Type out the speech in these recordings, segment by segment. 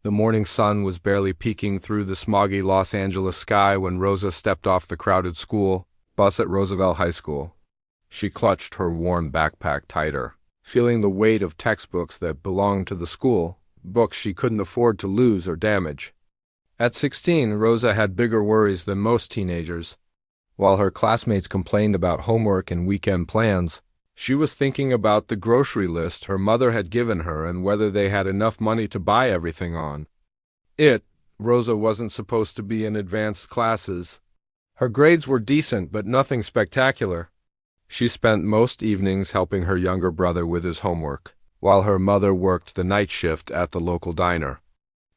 The morning sun was barely peeking through the smoggy Los Angeles sky when Rosa stepped off the crowded school bus at Roosevelt High School. She clutched her worn backpack tighter, feeling the weight of textbooks that belonged to the school, books she couldn't afford to lose or damage. At 16, Rosa had bigger worries than most teenagers. While her classmates complained about homework and weekend plans, she was thinking about the grocery list her mother had given her and whether they had enough money to buy everything on. Rosa wasn't supposed to be in advanced classes. Her grades were decent, but nothing spectacular. She spent most evenings helping her younger brother with his homework, while her mother worked the night shift at the local diner.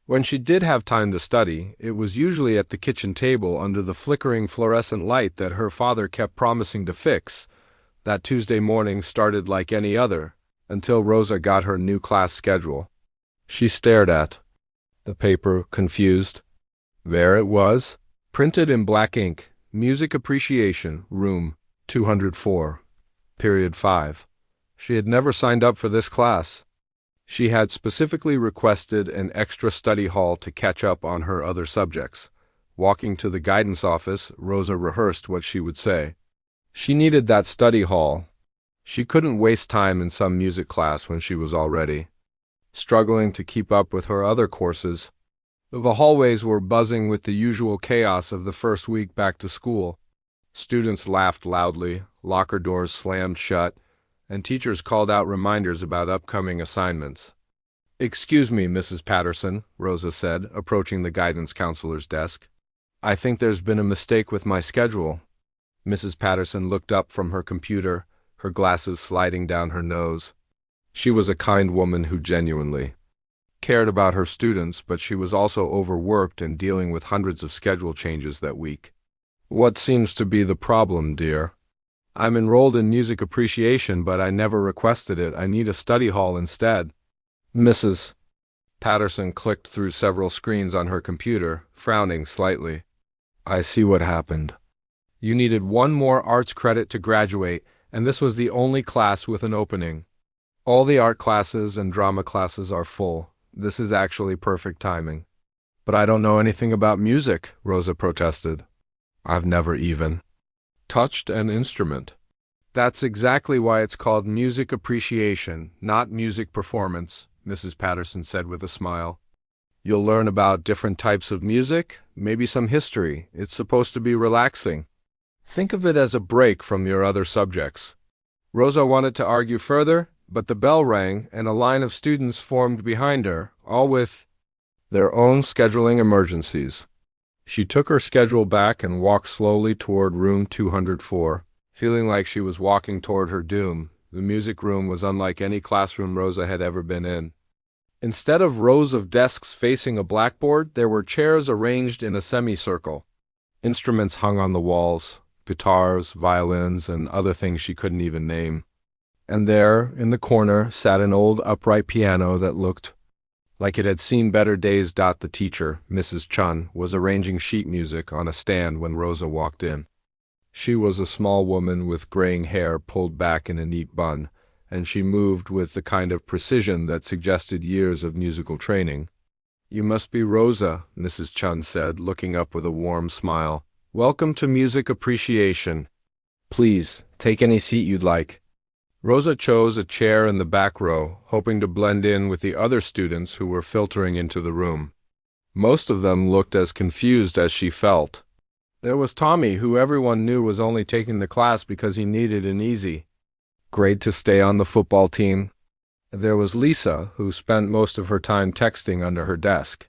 When she did have time to study, it was usually at the kitchen table under the flickering fluorescent light that her father kept promising to fix. That Tuesday morning started like any other, until Rosa got her new class schedule. She stared at the paper, confused. There it was, printed in black ink, Music Appreciation, Room 204, Period 5. She had never signed up for this class. She had specifically requested an extra study hall to catch up on her other subjects. Walking to the guidance office, Rosa rehearsed what she would say. She needed that study hall. She couldn't waste time in some music class when she was already struggling to keep up with her other courses. The hallways were buzzing with the usual chaos of the first week back to school. Students laughed loudly, locker doors slammed shut, and teachers called out reminders about upcoming assignments. "Excuse me, Mrs. Patterson," Rosa said, approaching the guidance counselor's desk. "I think there's been a mistake with my schedule." Mrs. Patterson looked up from her computer, her glasses sliding down her nose. She was a kind woman who genuinely cared about her students, but she was also overworked and dealing with hundreds of schedule changes that week. "What seems to be the problem, dear?" "I'm enrolled in music appreciation, but I never requested it. I need a study hall instead." Mrs. Patterson clicked through several screens on her computer, frowning slightly. "I see what happened. You needed one more arts credit to graduate, and this was the only class with an opening. All the art classes and drama classes are full. This is actually perfect timing." "But I don't know anything about music," Rosa protested. "I've never even touched an instrument." "That's exactly why it's called music appreciation, not music performance," Mrs. Patterson said with a smile. "You'll learn about different types of music, maybe some history. It's supposed to be relaxing. Think of it as a break from your other subjects." Rosa wanted to argue further, but the bell rang and a line of students formed behind her, all with their own scheduling emergencies. She took her schedule back and walked slowly toward room 204, feeling like she was walking toward her doom. The music room was unlike any classroom Rosa had ever been in. Instead of rows of desks facing a blackboard, there were chairs arranged in a semicircle. Instruments hung on the walls, guitars, violins, and other things she couldn't even name. And there, in the corner, sat an old upright piano that looked like it had seen better days. The teacher, Mrs. Chun, was arranging sheet music on a stand when Rosa walked in. She was a small woman with graying hair pulled back in a neat bun, and she moved with the kind of precision that suggested years of musical training. "You must be Rosa," Mrs. Chun said, looking up with a warm smile. "Welcome to music appreciation. Please, take any seat you'd like." Rosa chose a chair in the back row, hoping to blend in with the other students who were filtering into the room. Most of them looked as confused as she felt. There was Tommy, who everyone knew was only taking the class because he needed an easy grade to stay on the football team. There was Lisa, who spent most of her time texting under her desk.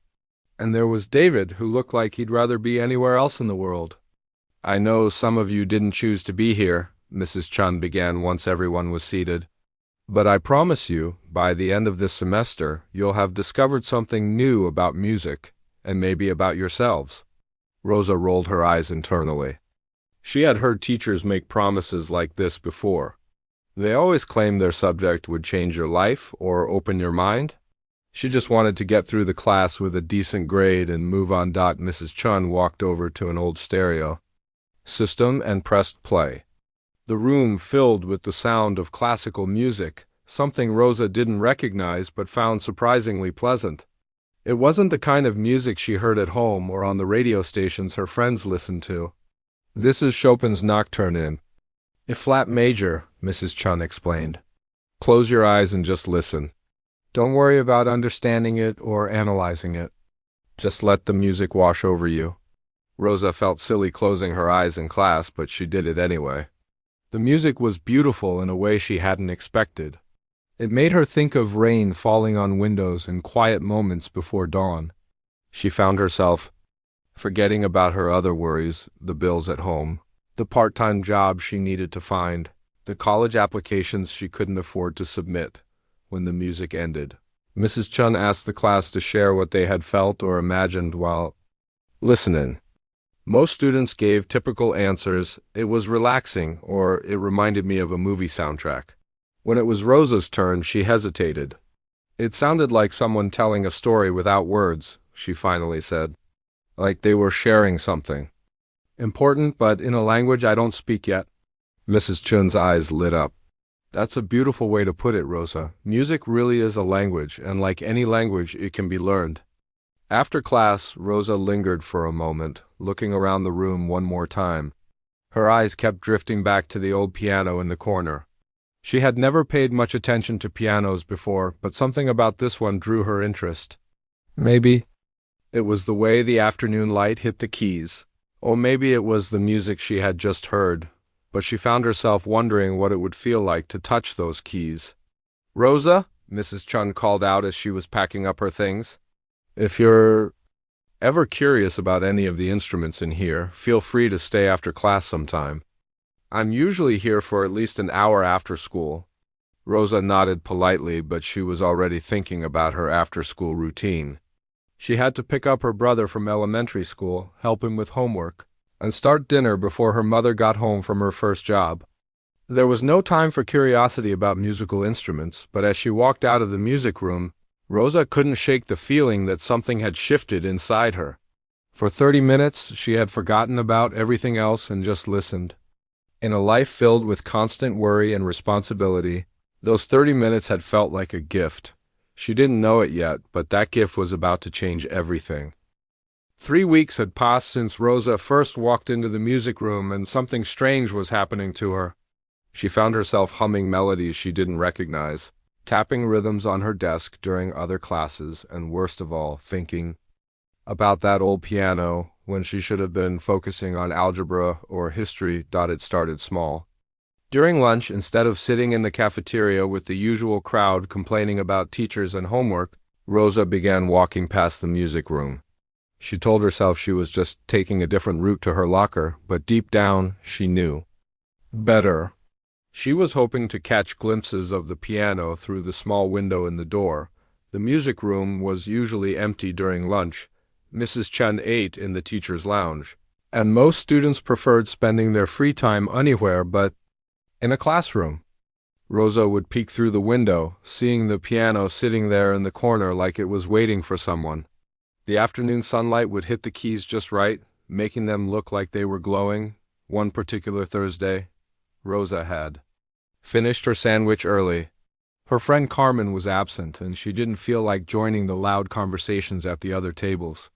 And there was David, who looked like he'd rather be anywhere else in the world. "I know some of you didn't choose to be here," Mrs. Chun began once everyone was seated. "But I promise you, by the end of this semester, you'll have discovered something new about music, and maybe about yourselves." Rosa rolled her eyes internally. She had heard teachers make promises like this before. They always claimed their subject would change your life or open your mind. She just wanted to get through the class with a decent grade and move on. Mrs. Chun walked over to an old stereo system and pressed play. The room filled with the sound of classical music, something Rosa didn't recognize but found surprisingly pleasant. It wasn't the kind of music she heard at home or on the radio stations her friends listened to. This is Chopin's Nocturne in A flat major, Mrs. Chun explained. Close your eyes and just listen. Don't worry about understanding it or analyzing it. Just let the music wash over you. Rosa felt silly closing her eyes in class, but she did it anyway. The music was beautiful in a way she hadn't expected. It made her think of rain falling on windows in quiet moments before dawn. She found herself forgetting about her other worries, the bills at home, the part-time job she needed to find, the college applications she couldn't afford to submit, when the music ended. Mrs. Chun asked the class to share what they had felt or imagined while listening. Most students gave typical answers: it was relaxing, or it reminded me of a movie soundtrack. When it was Rosa's turn, she hesitated. It sounded like someone telling a story without words, she finally said. Like they were sharing something important, but in a language I don't speak yet. Mrs. Chun's eyes lit up. That's a beautiful way to put it, Rosa. Music really is a language, and like any language, it can be learned. After class, Rosa lingered for a moment, looking around the room one more time. Her eyes kept drifting back to the old piano in the corner. She had never paid much attention to pianos before, but something about this one drew her interest. Maybe it was the way the afternoon light hit the keys, or maybe it was the music she had just heard, but she found herself wondering what it would feel like to touch those keys. Rosa, Mrs. Chun called out as she was packing up her things. If you're ever curious about any of the instruments in here, feel free to stay after class sometime. I'm usually here for at least an hour after school. Rosa nodded politely, but she was already thinking about her after-school routine. She had to pick up her brother from elementary school, help him with homework, and start dinner before her mother got home from her first job. There was no time for curiosity about musical instruments, but as she walked out of the music room, Rosa couldn't shake the feeling that something had shifted inside her. For 30 minutes, she had forgotten about everything else and just listened. In a life filled with constant worry and responsibility, those 30 minutes had felt like a gift. She didn't know it yet, but that gift was about to change everything. 3 weeks had passed since Rosa first walked into the music room, and something strange was happening to her. She found herself humming melodies she didn't recognize, tapping rhythms on her desk during other classes, and worst of all, thinking about that old piano when she should have been focusing on algebra or history. It started small. During lunch, instead of sitting in the cafeteria with the usual crowd complaining about teachers and homework, Rosa began walking past the music room. She told herself she was just taking a different route to her locker, but deep down, she knew better. She was hoping to catch glimpses of the piano through the small window in the door. The music room was usually empty during lunch. Mrs. Chun ate in the teacher's lounge, and most students preferred spending their free time anywhere but in a classroom. Rosa would peek through the window, seeing the piano sitting there in the corner like it was waiting for someone. The afternoon sunlight would hit the keys just right, making them look like they were glowing. One particular Thursday, Rosa had finished her sandwich early. Her friend Carmen was absent, and she didn't feel like joining the loud conversations at the other tables.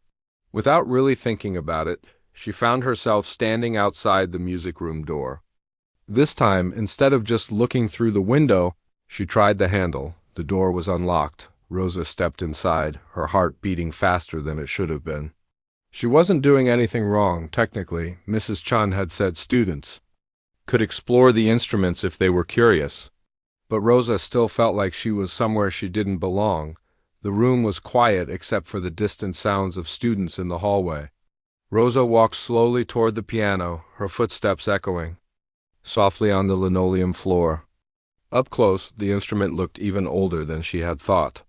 Without really thinking about it, she found herself standing outside the music room door. This time, instead of just looking through the window, she tried the handle. The door was unlocked. Rosa stepped inside, her heart beating faster than it should have been. She wasn't doing anything wrong, technically. Mrs. Chun had said students could explore the instruments if they were curious. But Rosa still felt like she was somewhere she didn't belong. The room was quiet except for the distant sounds of students in the hallway. Rosa walked slowly toward the piano, her footsteps echoing softly on the linoleum floor. Up close, the instrument looked even older than she had thought.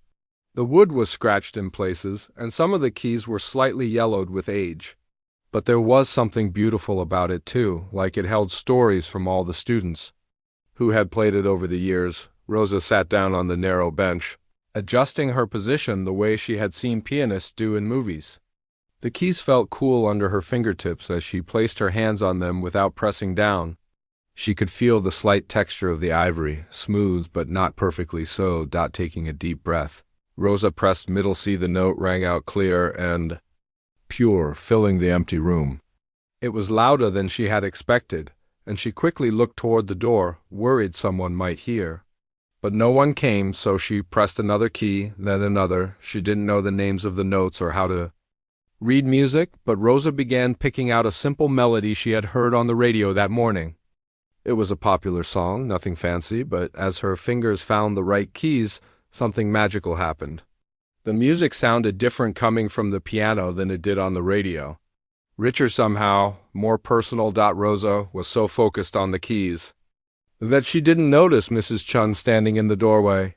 The wood was scratched in places, and some of the keys were slightly yellowed with age. But there was something beautiful about it too, like it held stories from all the students who had played it over the years. Rosa sat down on the narrow bench, adjusting her position the way she had seen pianists do in movies. The keys felt cool under her fingertips as she placed her hands on them without pressing down. She could feel the slight texture of the ivory, smooth but not perfectly so. Taking a deep breath, Rosa pressed middle C. The note rang out clear and pure, filling the empty room. It was louder than she had expected, and she quickly looked toward the door, worried someone might hear. But no one came, so she pressed another key, then another. She didn't know the names of the notes or how to read music, but Rosa began picking out a simple melody she had heard on the radio that morning. It was a popular song, nothing fancy, but as her fingers found the right keys, something magical happened. The music sounded different coming from the piano than it did on the radio. Richer somehow, more personal. Rosa was so focused on the keys that she didn't notice Mrs. Chun standing in the doorway.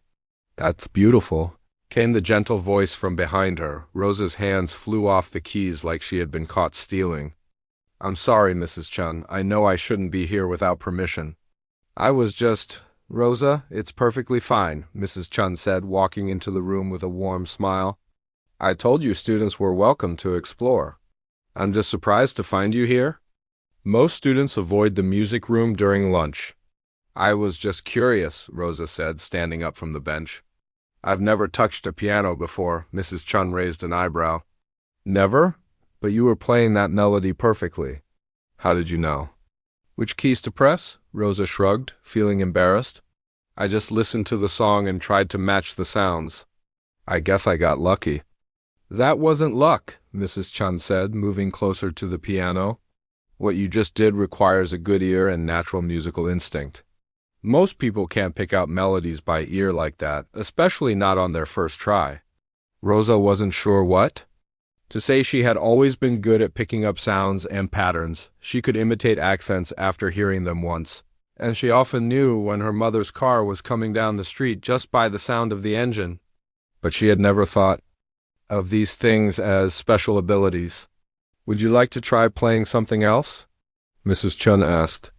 "That's beautiful," came the gentle voice from behind her. Rosa's hands flew off the keys like she had been caught stealing. "I'm sorry, Mrs. Chun. I know I shouldn't be here without permission. I was just—" "Rosa, it's perfectly fine," Mrs. Chun said, walking into the room with a warm smile. "I told you students were welcome to explore. I'm just surprised to find you here." Most students avoid the music room during lunch. "I was just curious," Rosa said, standing up from the bench. "I've never touched a piano before." Mrs. Chun raised an eyebrow. "Never? But you were playing that melody perfectly. How did you know?" "Which keys to press?" Rosa shrugged, feeling embarrassed. "I just listened to the song and tried to match the sounds. I guess I got lucky." "That wasn't luck," Mrs. Chun said, moving closer to the piano. "What you just did requires a good ear and natural musical instinct. Most people can't pick out melodies by ear like that, especially not on their first try." Rosa wasn't sure what to say. She had always been good at picking up sounds and patterns. She could imitate accents after hearing them once, and she often knew when her mother's car was coming down the street just by the sound of the engine. But she had never thought of these things as special abilities. "Would you like to try playing something else?" Mrs. Chun asked.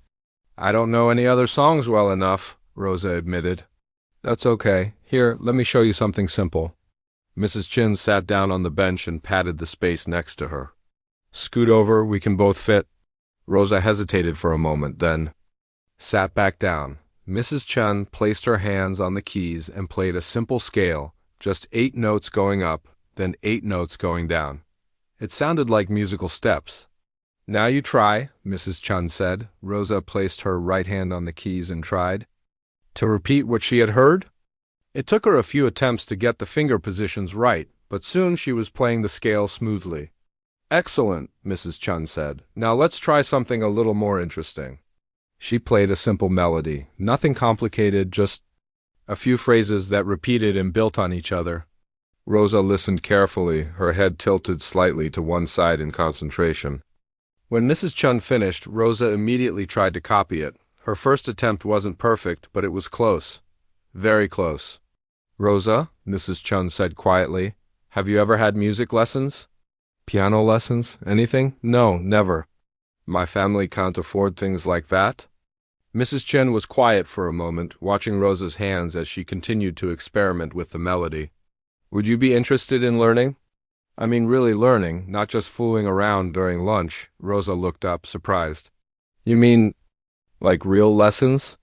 "I don't know any other songs well enough," Rosa admitted. "That's okay. Here, let me show you something simple." Mrs. Chun sat down on the bench and patted the space next to her. "Scoot over, we can both fit." Rosa hesitated for a moment, then sat back down. Mrs. Chun placed her hands on the keys and played a simple scale, just 8 notes going up, then 8 notes going down. It sounded like musical steps. "Now you try," Mrs. Chun said. Rosa placed her right hand on the keys and tried to repeat what she had heard. It took her a few attempts to get the finger positions right, but soon she was playing the scale smoothly. "Excellent," Mrs. Chun said. "Now let's try something a little more interesting." She played a simple melody, nothing complicated, just a few phrases that repeated and built on each other. Rosa listened carefully, her head tilted slightly to one side in concentration. When Mrs. Chun finished, Rosa immediately tried to copy it. Her first attempt wasn't perfect, but it was close. Very close. "Rosa," Mrs. Chun said quietly, "have you ever had music lessons? Piano lessons? Anything?" "No, never. My family can't afford things like that." Mrs. Chun was quiet for a moment, watching Rosa's hands as she continued to experiment with the melody. "Would you be interested in learning? I mean really learning, not just fooling around during lunch." Rosa looked up, surprised. "You mean like real lessons?"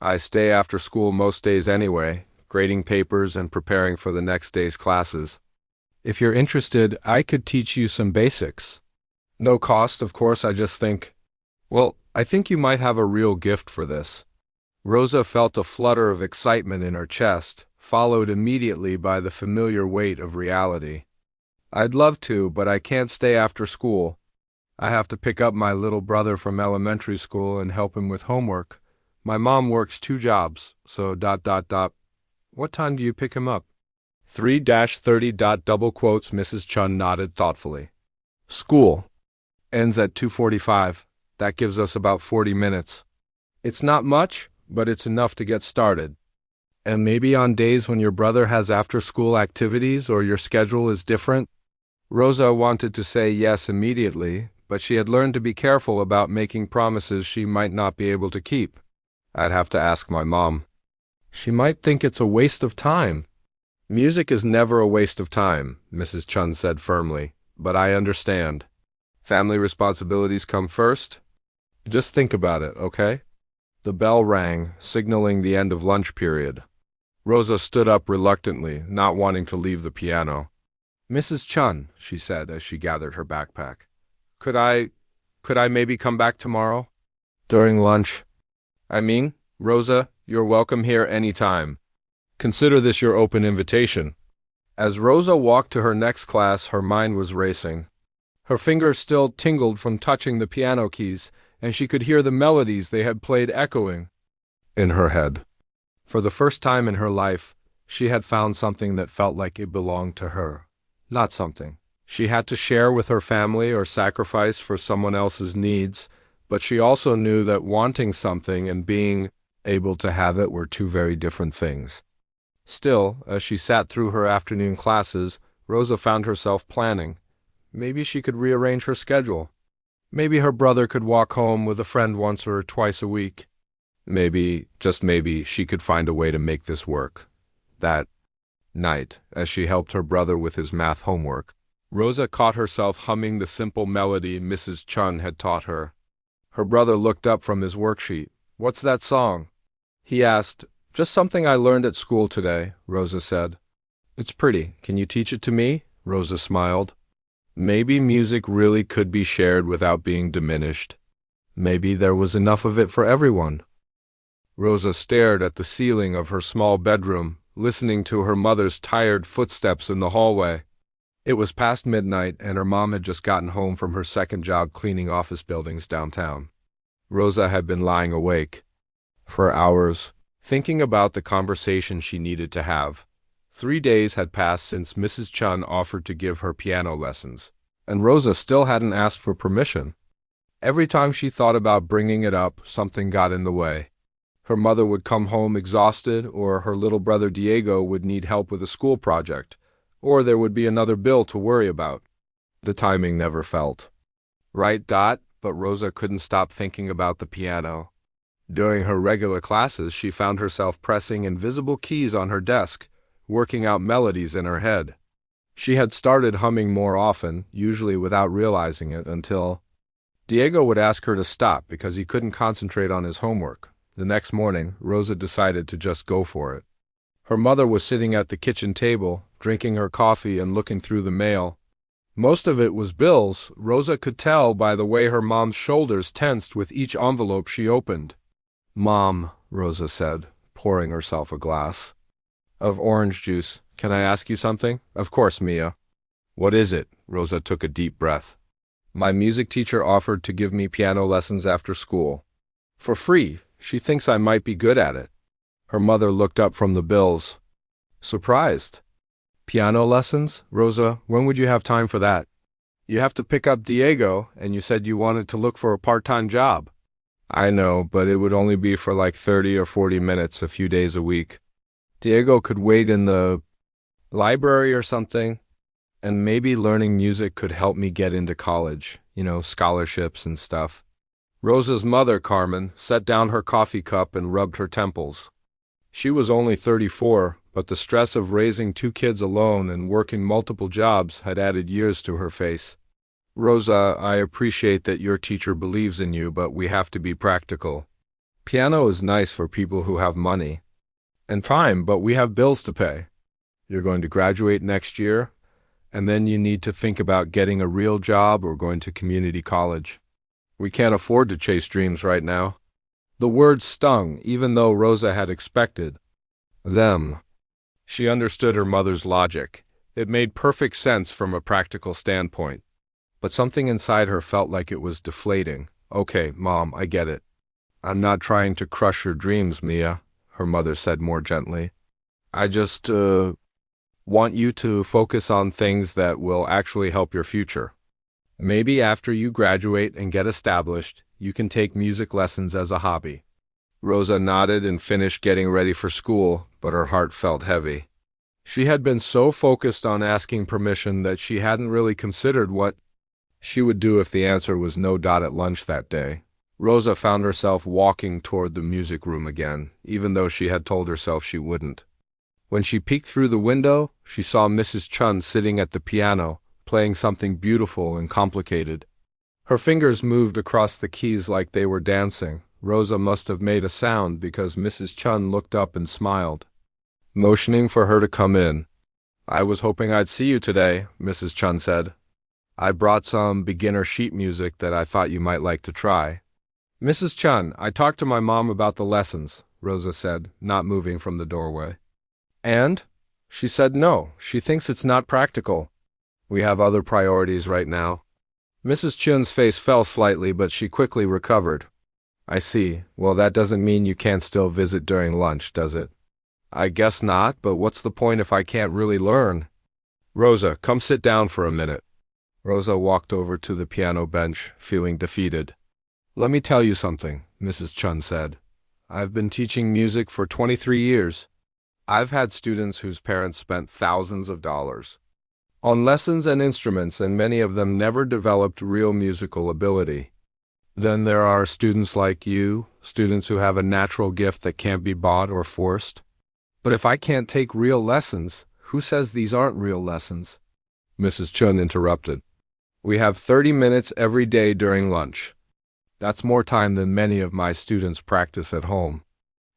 "I stay after school most days anyway, grading papers and preparing for the next day's classes. If you're interested, I could teach you some basics. No cost, of course. I just think, well, I think you might have a real gift for this." Rosa felt a flutter of excitement in her chest, followed immediately by the familiar weight of reality. "I'd love to, but I can't stay after school. I have to pick up my little brother from elementary school and help him with homework. My mom works 2 jobs, so ... What time do you pick him up?" 3-30. Mrs. Chun nodded thoughtfully. "School ends at 2:45. That gives us about 40 minutes. It's not much, but it's enough to get started. And maybe on days when your brother has after-school activities or your schedule is different." Rosa wanted to say yes immediately, but she had learned to be careful about making promises she might not be able to keep. "I'd have to ask my mom. She might think it's a waste of time." "Music is never a waste of time," Mrs. Chun said firmly, "but I understand. Family responsibilities come first. Just think about it, okay?" The bell rang, signaling the end of lunch period. Rosa stood up reluctantly, not wanting to leave the piano. "Mrs. Chun," she said as she gathered her backpack, Could I maybe come back tomorrow? During lunch. Rosa, you're welcome here any time. Consider this your open invitation." As Rosa walked to her next class, her mind was racing. Her fingers still tingled from touching the piano keys, and she could hear the melodies they had played echoing in her head. For the first time in her life, she had found something that felt like it belonged to her. Not something she had to share with her family or sacrifice for someone else's needs, but she also knew that wanting something and being able to have it were two very different things. Still, as she sat through her afternoon classes, Rosa found herself planning. Maybe she could rearrange her schedule. Maybe her brother could walk home with a friend once or twice a week. Maybe, just maybe, she could find a way to make this work. That night, as she helped her brother with his math homework, Rosa caught herself humming the simple melody Mrs. Chun had taught her. Her brother looked up from his worksheet. "What's that song?" he asked. "Just something I learned at school today," Rosa said. "It's pretty. Can you teach it to me?" Rosa smiled. Maybe music really could be shared without being diminished. Maybe there was enough of it for everyone. Rosa stared at the ceiling of her small bedroom, listening to her mother's tired footsteps in the hallway. It was past midnight, and her mom had just gotten home from her second job cleaning office buildings downtown. Rosa had been lying awake for hours, thinking about the conversation she needed to have. 3 days had passed since Mrs. Chun offered to give her piano lessons, and Rosa still hadn't asked for permission. Every time she thought about bringing it up, something got in the way. Her mother would come home exhausted, or her little brother Diego would need help with a school project, or there would be another bill to worry about. The timing never felt right. But Rosa couldn't stop thinking about the piano. During her regular classes, she found herself pressing invisible keys on her desk, working out melodies in her head. She had started humming more often, usually without realizing it, until Diego would ask her to stop because he couldn't concentrate on his homework. The next morning, Rosa decided to just go for it. Her mother was sitting at the kitchen table, drinking her coffee and looking through the mail. Most of it was bills. Rosa could tell by the way her mom's shoulders tensed with each envelope she opened. "Mom," Rosa said, pouring herself a glass of orange juice, "can I ask you something?" "Of course, Mia." "What is it?" Rosa took a deep breath. "My music teacher offered to give me piano lessons after school. For free. She thinks I might be good at it." Her mother looked up from the bills, surprised. "Piano lessons? Rosa, when would you have time for that? You have to pick up Diego, and you said you wanted to look for a part-time job." "I know, but it would only be for like 30 or 40 minutes a few days a week. Diego could wait in the library or something, and maybe learning music could help me get into college, scholarships and stuff." Rosa's mother, Carmen, set down her coffee cup and rubbed her temples. She was only 34, but the stress of raising 2 kids alone and working multiple jobs had added years to her face. "Rosa, I appreciate that your teacher believes in you, but we have to be practical. Piano is nice for people who have money. And fine, but we have bills to pay. You're going to graduate next year, and then you need to think about getting a real job or going to community college. We can't afford to chase dreams right now." The words stung, even though Rosa had expected them. She understood her mother's logic. It made perfect sense from a practical standpoint. But something inside her felt like it was deflating. "Okay, Mom, I get it. I'm not trying to crush your dreams, Mia," her mother said more gently. "I just, want you to focus on things that will actually help your future. Maybe after you graduate and get established, you can take music lessons as a hobby." Rosa nodded and finished getting ready for school, but her heart felt heavy. She had been so focused on asking permission that she hadn't really considered what she would do if the answer was no. At lunch that day, Rosa found herself walking toward the music room again, even though she had told herself she wouldn't. When she peeked through the window, she saw Mrs. Chun sitting at the piano, playing something beautiful and complicated. Her fingers moved across the keys like they were dancing. Rosa must have made a sound because Mrs. Chun looked up and smiled. motioning for her to come in. I was hoping I'd see you today, Mrs. Chun said. I brought some beginner sheet music that I thought you might like to try. Mrs. Chun, I talked to my mom about the lessons, Rosa said, not moving from the doorway. And? She said no, she thinks it's not practical. We have other priorities right now. Mrs. Chun's face fell slightly, but she quickly recovered. I see. Well, that doesn't mean you can't still visit during lunch, does it? I guess not, but what's the point if I can't really learn? Rosa, come sit down for a minute. Rosa walked over to the piano bench, feeling defeated. Let me tell you something, Mrs. Chun said. I've been teaching music for 23 years. I've had students whose parents spent thousands of dollars on lessons and instruments, and many of them never developed real musical ability. Then there are students like you, students who have a natural gift that can't be bought or forced. But if I can't take real lessons, who says these aren't real lessons? Mrs. Chun interrupted. We have 30 minutes every day during lunch. That's more time than many of my students practice at home.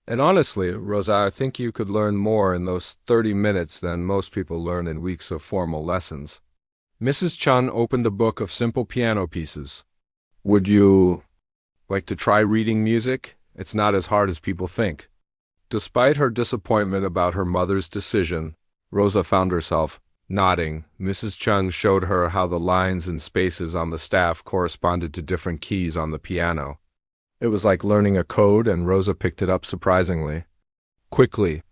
And honestly, Rosa, I think you could learn more in those 30 minutes than most people learn in weeks of formal lessons. Mrs. Chun opened a book of simple piano pieces. Would you like to try reading music? It's not as hard as people think. Despite her disappointment about her mother's decision, Rosa found herself nodding. Mrs. Chun showed her how the lines and spaces on the staff corresponded to different keys on the piano. It was like learning a code, and Rosa picked it up surprisingly quickly.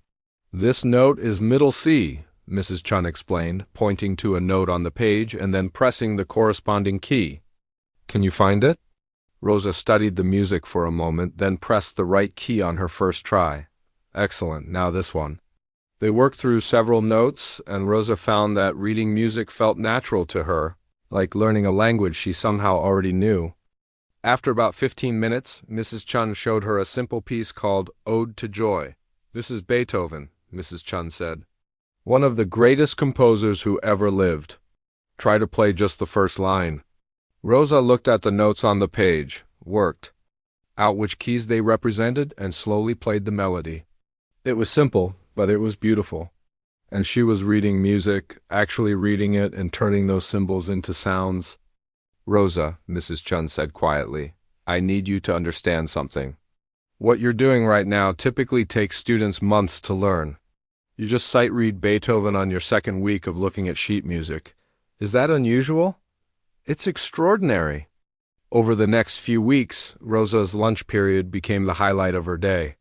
This note is middle C, Mrs. Chun explained, pointing to a note on the page and then pressing the corresponding key. Can you find it? Rosa studied the music for a moment, then pressed the right key on her first try. Excellent, now this one. They worked through several notes, and Rosa found that reading music felt natural to her, like learning a language she somehow already knew. After about 15 minutes, Mrs. Chun showed her a simple piece called Ode to Joy. This is Beethoven, Mrs. Chun said. One of the greatest composers who ever lived. Try to play just the first line. Rosa looked at the notes on the page, worked out which keys they represented, and slowly played the melody. It was simple, but it was beautiful. And she was reading music, actually reading it and turning those symbols into sounds. Rosa, Mrs. Chun said quietly, I need you to understand something. What you're doing right now typically takes students months to learn. You just sight read Beethoven on your second week of looking at sheet music. Is that unusual? It's extraordinary. Over the next few weeks, Rosa's lunch period became the highlight of her day.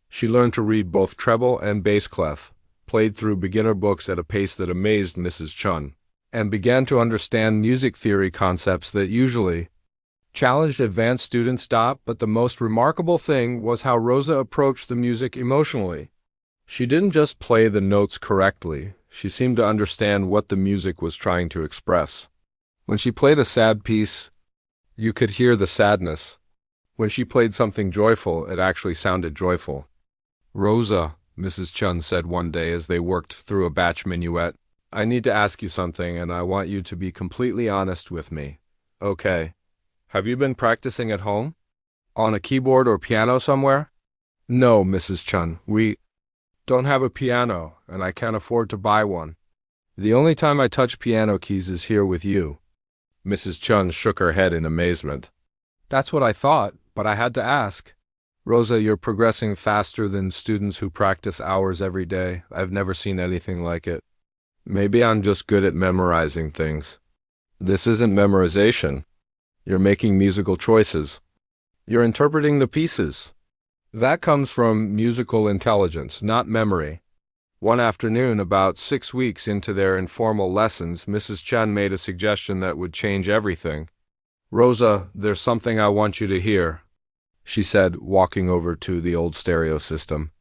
She learned to read both treble and bass clef, played through beginner books at a pace that amazed Mrs. Chun, and began to understand music theory concepts that usually challenged advanced students. But the most remarkable thing was how Rosa approached the music emotionally. She didn't just play the notes correctly, she seemed to understand what the music was trying to express. When she played a sad piece, you could hear the sadness. When she played something joyful, it actually sounded joyful. Rosa, Mrs. Chun said one day as they worked through a batch minuet, I need to ask you something, and I want you to be completely honest with me. Okay. Have you been practicing at home? On a keyboard or piano somewhere? No, Mrs. Chun, we don't have a piano, and I can't afford to buy one. The only time I touch piano keys is here with you. Mrs. Chun shook her head in amazement. That's what I thought, but I had to ask. Rosa, you're progressing faster than students who practice hours every day. I've never seen anything like it. Maybe I'm just good at memorizing things. This isn't memorization. You're making musical choices. You're interpreting the pieces. That comes from musical intelligence, not memory. One afternoon, about 6 weeks into their informal lessons, Mrs. Chun made a suggestion that would change everything. Rosa, there's something I want you to hear, she said, walking over to the old stereo system.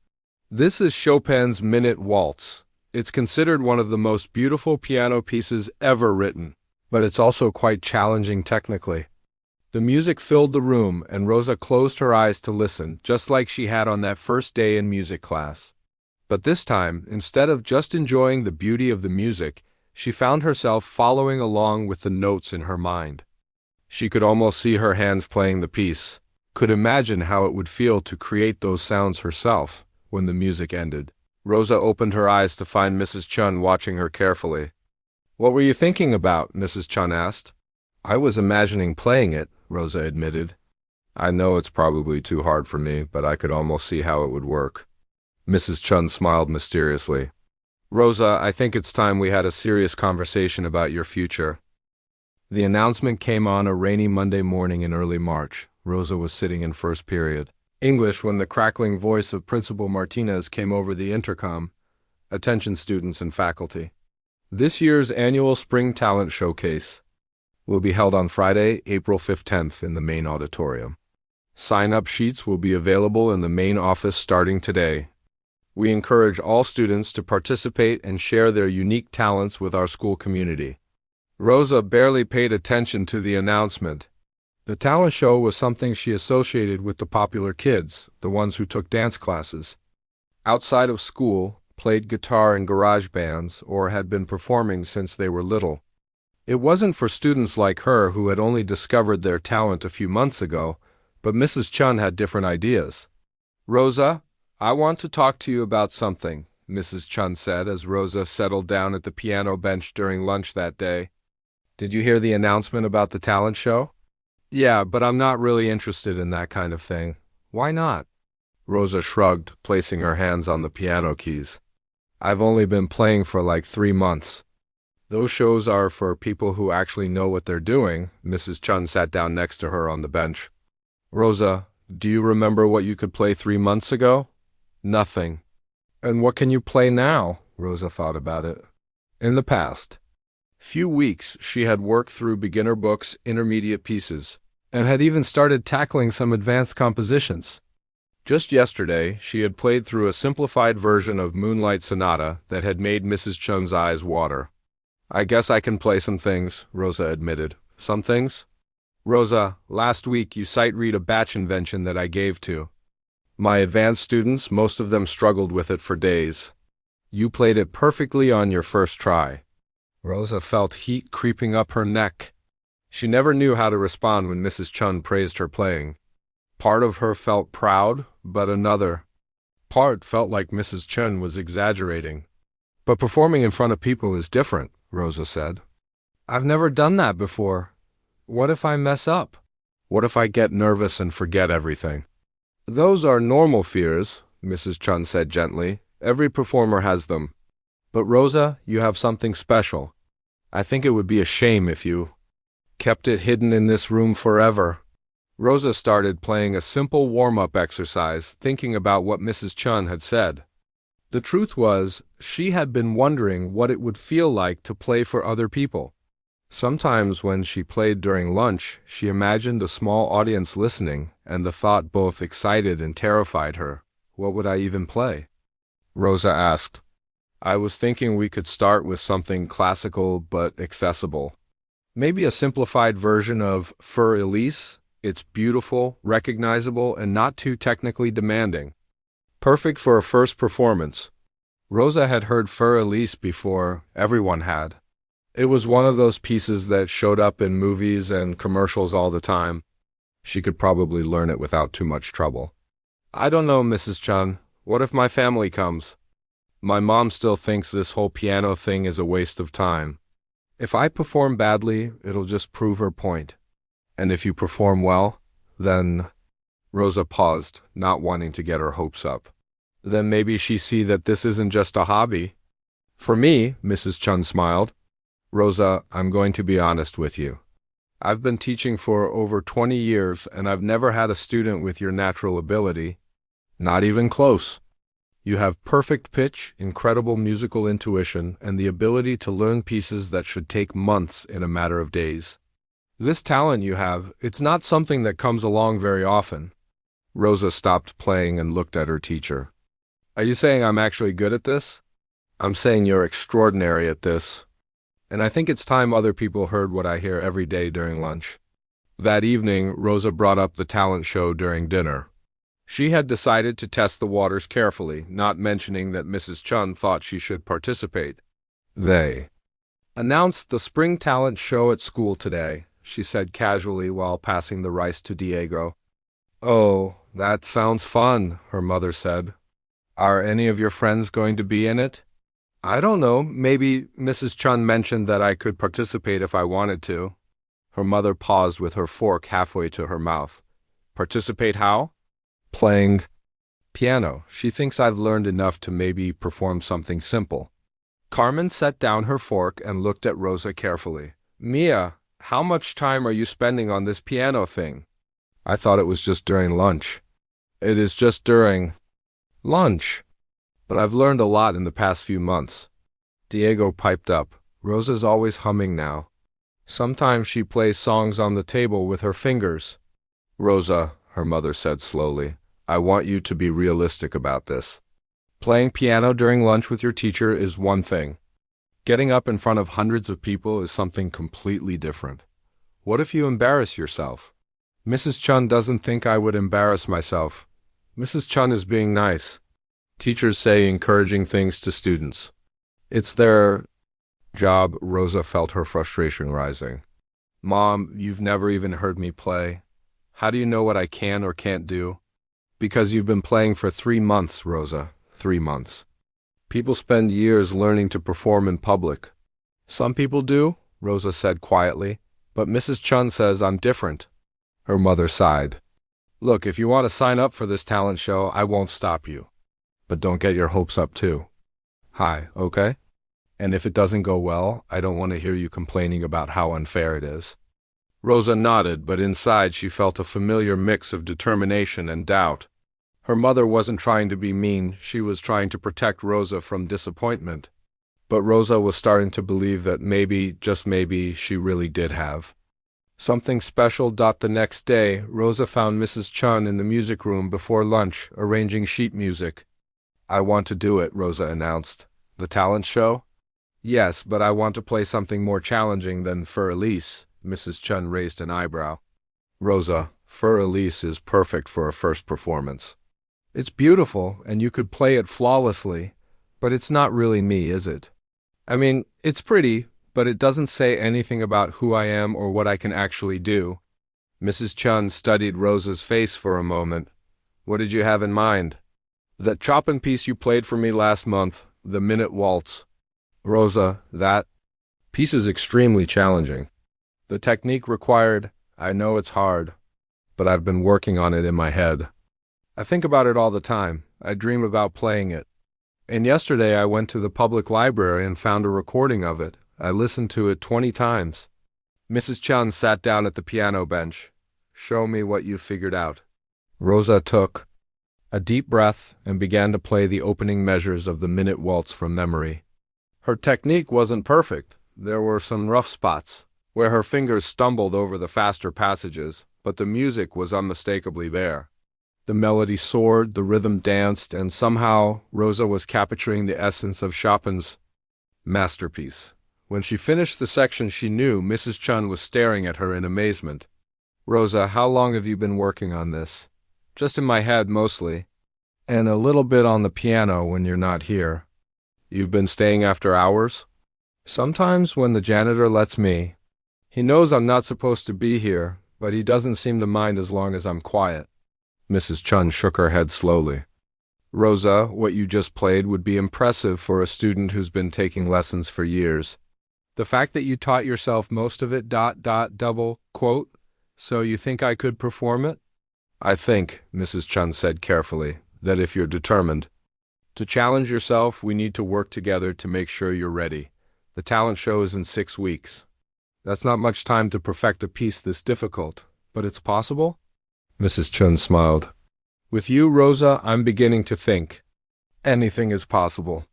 This is Chopin's Minute Waltz. It's considered one of the most beautiful piano pieces ever written, but it's also quite challenging technically. The music filled the room, and Rosa closed her eyes to listen, just like she had on that first day in music class. But this time, instead of just enjoying the beauty of the music, she found herself following along with the notes in her mind. She could almost see her hands playing the piece, could imagine how it would feel to create those sounds herself when the music ended. Rosa opened her eyes to find Mrs. Chun watching her carefully. "What were you thinking about?" Mrs. Chun asked. "I was imagining playing it," Rosa admitted. "I know it's probably too hard for me, but I could almost see how it would work." Mrs. Chun smiled mysteriously. "Rosa, I think it's time we had a serious conversation about your future." The announcement came on a rainy Monday morning in early March. Rosa was sitting in first period English when the crackling voice of Principal Martinez came over the intercom. "Attention students and faculty. This year's annual Spring Talent Showcase will be held on Friday, April 15th in the main auditorium. Sign-up sheets will be available in the main office starting today. We encourage all students to participate and share their unique talents with our school community." Rosa barely paid attention to the announcement. The talent show was something she associated with the popular kids, the ones who took dance classes outside of school, played guitar in garage bands, or had been performing since they were little. It wasn't for students like her who had only discovered their talent a few months ago, but Mrs. Chun had different ideas. "Rosa, I want to talk to you about something," Mrs. Chun said as Rosa settled down at the piano bench during lunch that day. "Did you hear the announcement about the talent show?" "Yeah, but I'm not really interested in that kind of thing." "Why not?" Rosa shrugged, placing her hands on the piano keys. "I've only been playing for like 3 months. Those shows are for people who actually know what they're doing." Mrs. Chun sat down next to her on the bench. "Rosa, do you remember what you could play 3 months ago?" "Nothing." "And what can you play now?" Rosa thought about it. In the past few weeks, she had worked through beginner books, intermediate pieces, and had even started tackling some advanced compositions. Just yesterday, she had played through a simplified version of Moonlight Sonata that had made Mrs. Chun's eyes water. "I guess I can play some things," Rosa admitted. "Some things?" "Rosa, last week you sight-read a batch invention that I gave to my advanced students. Most of them struggled with it for days. You played it perfectly on your first try." Rosa felt heat creeping up her neck. She never knew how to respond when Mrs. Chun praised her playing. Part of her felt proud, but another part felt like Mrs. Chun was exaggerating. "But performing in front of people is different," Rosa said. "I've never done that before. What if I mess up? What if I get nervous and forget everything?" "Those are normal fears," Mrs. Chun said gently. "Every performer has them. But Rosa, you have something special. I think it would be a shame if you kept it hidden in this room forever." Rosa started playing a simple warm-up exercise, thinking about what Mrs. Chun had said. The truth was, she had been wondering what it would feel like to play for other people. Sometimes when she played during lunch, she imagined a small audience listening, and the thought both excited and terrified her. "What would I even play?" Rosa asked. "I was thinking we could start with something classical but accessible. Maybe a simplified version of Für Elise. It's beautiful, recognizable, and not too technically demanding. Perfect for a first performance." Rosa had heard Für Elise before. Everyone had. It was one of those pieces that showed up in movies and commercials all the time. She could probably learn it without too much trouble. "I don't know, Mrs. Chun. What if my family comes? My mom still thinks this whole piano thing is a waste of time. If I perform badly, it'll just prove her point. And if you perform well, then—" Rosa paused, not wanting to get her hopes up. "Then maybe she see that this isn't just a hobby." "For me," Mrs. Chun smiled. "Rosa, I'm going to be honest with you. I've been teaching for over 20 years, and I've never had a student with your natural ability. Not even close. You have perfect pitch, incredible musical intuition, and the ability to learn pieces that should take months in a matter of days. This talent you have, it's not something that comes along very often." Rosa stopped playing and looked at her teacher. "Are you saying I'm actually good at this?" "I'm saying you're extraordinary at this. And I think it's time other people heard what I hear every day during lunch." That evening, Rosa brought up the talent show during dinner. She had decided to test the waters carefully, not mentioning that Mrs. Chun thought she should participate. "They announced the spring talent show at school today," she said casually while passing the rice to Diego. "Oh, that sounds fun," her mother said. Are any of your friends going to be in it? I don't know. Maybe Mrs. Chun mentioned that I could participate if I wanted to. Her mother paused with her fork halfway to her mouth. Participate how? Playing piano. She thinks I've learned enough to maybe perform something simple. Carmen set down her fork and looked at Rosa carefully. Mia, how much time are you spending on this piano thing? I thought it was just during lunch. It is just during lunch. But I've learned a lot in the past few months. Diego piped up. Rosa's always humming now. Sometimes she plays songs on the table with her fingers. Rosa, her mother said slowly, I want you to be realistic about this. Playing piano during lunch with your teacher is one thing. Getting up in front of hundreds of people is something completely different. What if you embarrass yourself? Mrs. Chun doesn't think I would embarrass myself. Mrs. Chun is being nice. Teachers say encouraging things to students. It's their job. Rosa felt her frustration rising. Mom, you've never even heard me play. How do you know what I can or can't do? Because you've been playing for 3 months, Rosa. 3 months. People spend years learning to perform in public. Some people do, Rosa said quietly, but Mrs. Chun says I'm different. Her mother sighed. Look, if you want to sign up for this talent show, I won't stop you. But don't get your hopes up too. Hi, okay? And if it doesn't go well, I don't want to hear you complaining about how unfair it is. Rosa nodded, but inside she felt a familiar mix of determination and doubt. Her mother wasn't trying to be mean, she was trying to protect Rosa from disappointment. But Rosa was starting to believe that maybe, just maybe, she really did have something special. The next day, Rosa found Mrs. Chun in the music room before lunch, arranging sheet music. I want to do it, Rosa announced. The talent show? Yes, but I want to play something more challenging than Für Elise. Mrs. Chun raised an eyebrow. Rosa, Für Elise is perfect for a first performance. It's beautiful, and you could play it flawlessly, but it's not really me, is it? I mean, it's pretty, but it doesn't say anything about who I am or what I can actually do. Mrs. Chun studied Rosa's face for a moment. What did you have in mind? That Chopin piece you played for me last month, the Minute Waltz. Rosa, that piece is extremely challenging. The technique required, I know it's hard, but I've been working on it in my head. I think about it all the time. I dream about playing it. And yesterday I went to the public library and found a recording of it. I listened to it 20 times. Mrs. Chun sat down at the piano bench. Show me what you've figured out. Rosa took a deep breath and began to play the opening measures of the Minute Waltz from memory. Her technique wasn't perfect. There were some rough spots, where her fingers stumbled over the faster passages, but the music was unmistakably there. The melody soared, the rhythm danced, and somehow Rosa was capturing the essence of Chopin's masterpiece. When she finished the section, she knew Mrs. Chun was staring at her in amazement. Rosa, how long have you been working on this? Just in my head, mostly. And a little bit on the piano when you're not here. You've been staying after hours? Sometimes when the janitor lets me. He knows I'm not supposed to be here, but he doesn't seem to mind as long as I'm quiet. Mrs. Chun shook her head slowly. Rosa, what you just played would be impressive for a student who's been taking lessons for years. The fact that you taught yourself most of it, double quote, so you think I could perform it? I think, Mrs. Chun said carefully, that if you're determined to challenge yourself, we need to work together to make sure you're ready. The talent show is in 6 weeks. That's not much time to perfect a piece this difficult, but it's possible? Mrs. Chun smiled. With you, Rosa, I'm beginning to think anything is possible.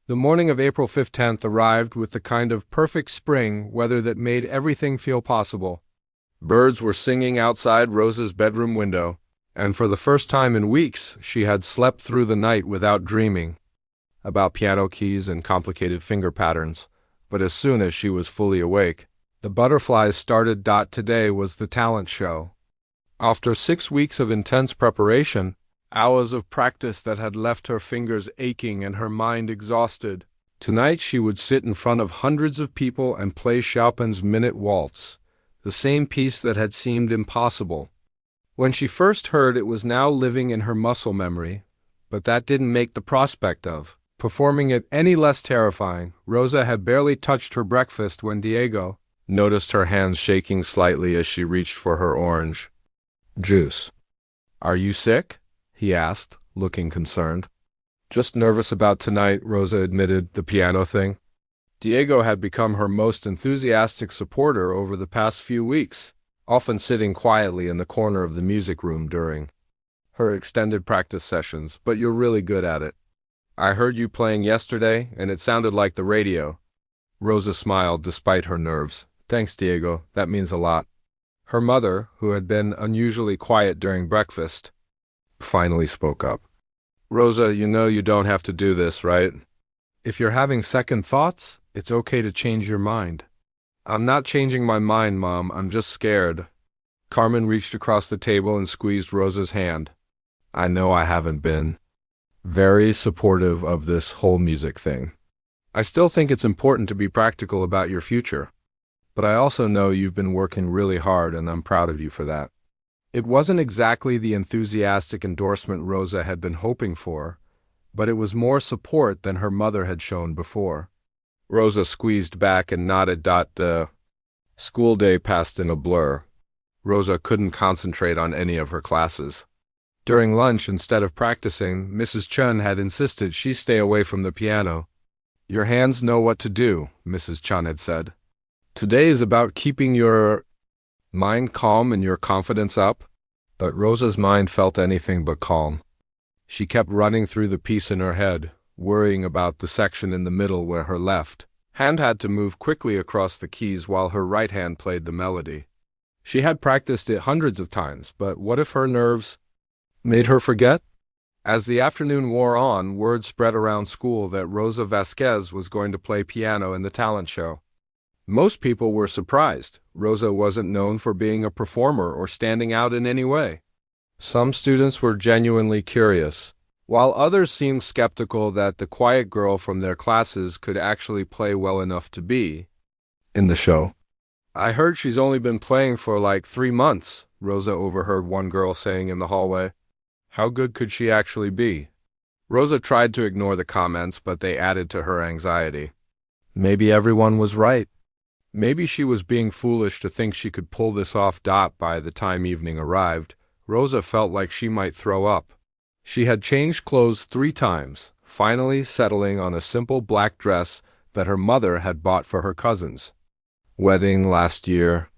The morning of April 15th arrived with the kind of perfect spring weather that made everything feel possible. Birds were singing outside Rosa's bedroom window, and for the first time in weeks she had slept through the night without dreaming about piano keys and complicated finger patterns. But as soon as she was fully awake, the butterflies started. Today was the talent show. After 6 weeks of intense preparation, hours of practice that had left her fingers aching and her mind exhausted, tonight she would sit in front of hundreds of people and play Chopin's Minute Waltz, the same piece that had seemed impossible. When she first heard, it was now living in her muscle memory, but that didn't make the prospect of performing it any less terrifying. Rosa had barely touched her breakfast when Diego noticed her hands shaking slightly as she reached for her orange juice. "Are you sick?" he asked, looking concerned. "Just nervous about tonight," Rosa admitted, "the piano thing." Diego had become her most enthusiastic supporter over the past few weeks, often sitting quietly in the corner of the music room during her extended practice sessions. "But you're really good at it. I heard you playing yesterday, and it sounded like the radio." Rosa smiled despite her nerves. "Thanks, Diego. That means a lot." Her mother, who had been unusually quiet during breakfast, finally spoke up. "Rosa, you know you don't have to do this, right? If you're having second thoughts, it's okay to change your mind." "I'm not changing my mind, Mom. I'm just scared." Carmen reached across the table and squeezed Rosa's hand. "I know I haven't been very supportive of this whole music thing. I still think it's important to be practical about your future. But I also know you've been working really hard, and I'm proud of you for that." It wasn't exactly the enthusiastic endorsement Rosa had been hoping for, but it was more support than her mother had shown before. Rosa squeezed back and nodded. The school day passed in a blur. Rosa couldn't concentrate on any of her classes. During lunch, instead of practicing, Mrs. Chun had insisted she stay away from the piano. "Your hands know what to do," Mrs. Chun had said. "Today is about keeping your mind calm and your confidence up." But Rosa's mind felt anything but calm. She kept running through the piece in her head, worrying about the section in the middle where her left hand had to move quickly across the keys while her right hand played the melody. She had practiced it hundreds of times, but what if her nerves made her forget? As the afternoon wore on, word spread around school that Rosa Vasquez was going to play piano in the talent show. Most people were surprised. Rosa wasn't known for being a performer or standing out in any way. Some students were genuinely curious, while others seemed skeptical that the quiet girl from their classes could actually play well enough to be in the show. "I heard she's only been playing for like 3 months, Rosa overheard one girl saying in the hallway. How good could she actually be? Rosa tried to ignore the comments, but they added to her anxiety. Maybe everyone was right. Maybe she was being foolish to think she could pull this off. By the time evening arrived, Rosa felt like she might throw up. She had changed clothes 3 times, finally settling on a simple black dress that her mother had bought for her cousin's wedding last year.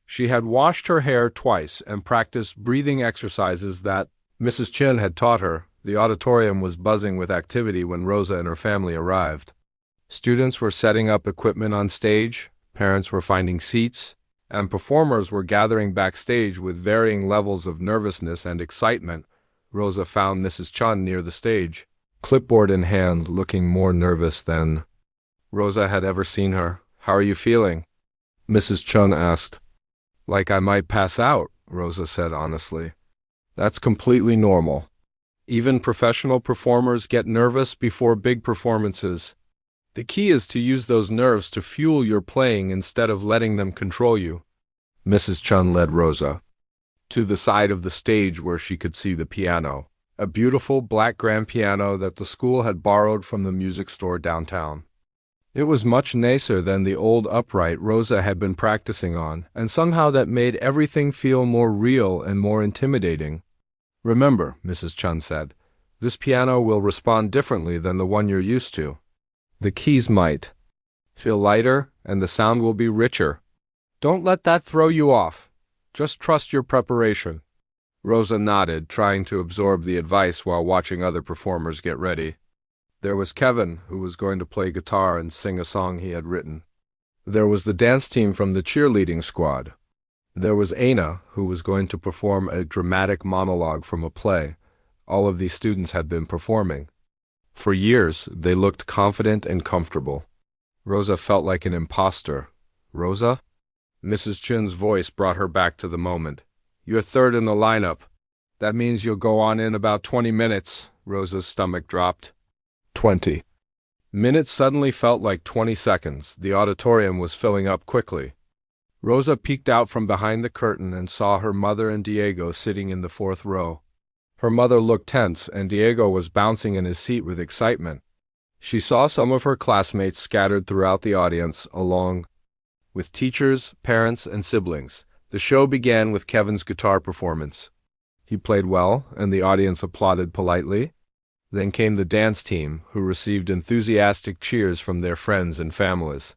She had washed her hair twice and practiced breathing exercises that Mrs. Chin had taught her. The auditorium was buzzing with activity when Rosa and her family arrived. Students were setting up equipment on stage, parents were finding seats, and performers were gathering backstage with varying levels of nervousness and excitement. Rosa found Mrs. Chun near the stage, clipboard in hand, looking more nervous than Rosa had ever seen her. "How are you feeling?" Mrs. Chun asked. "Like I might pass out," Rosa said honestly. "That's completely normal. Even professional performers get nervous before big performances. The key is to use those nerves to fuel your playing instead of letting them control you." Mrs. Chun led Rosa to the side of the stage where she could see the piano, a beautiful black grand piano that the school had borrowed from the music store downtown. It was much nicer than the old upright Rosa had been practicing on, and somehow that made everything feel more real and more intimidating. "Remember," Mrs. Chun said, "this piano will respond differently than the one you're used to. The keys might feel lighter, and the sound will be richer. Don't let that throw you off. Just trust your preparation." Rosa nodded, trying to absorb the advice while watching other performers get ready. There was Kevin, who was going to play guitar and sing a song he had written. There was the dance team from the cheerleading squad. There was Aina, who was going to perform a dramatic monologue from a play. All of these students had been performing. For years, they looked confident and comfortable. Rosa felt like an imposter. "Rosa?" Mrs. Chin's voice brought her back to the moment. "You're third in the lineup. That means you'll go on in about 20 minutes. Rosa's stomach dropped. 20 minutes suddenly felt like 20 seconds. The auditorium was filling up quickly. Rosa peeked out from behind the curtain and saw her mother and Diego sitting in the 4th row. Her mother looked tense, and Diego was bouncing in his seat with excitement. She saw some of her classmates scattered throughout the audience, along with teachers, parents, and siblings. The show began with Kevin's guitar performance. He played well, and the audience applauded politely. Then came the dance team, who received enthusiastic cheers from their friends and families.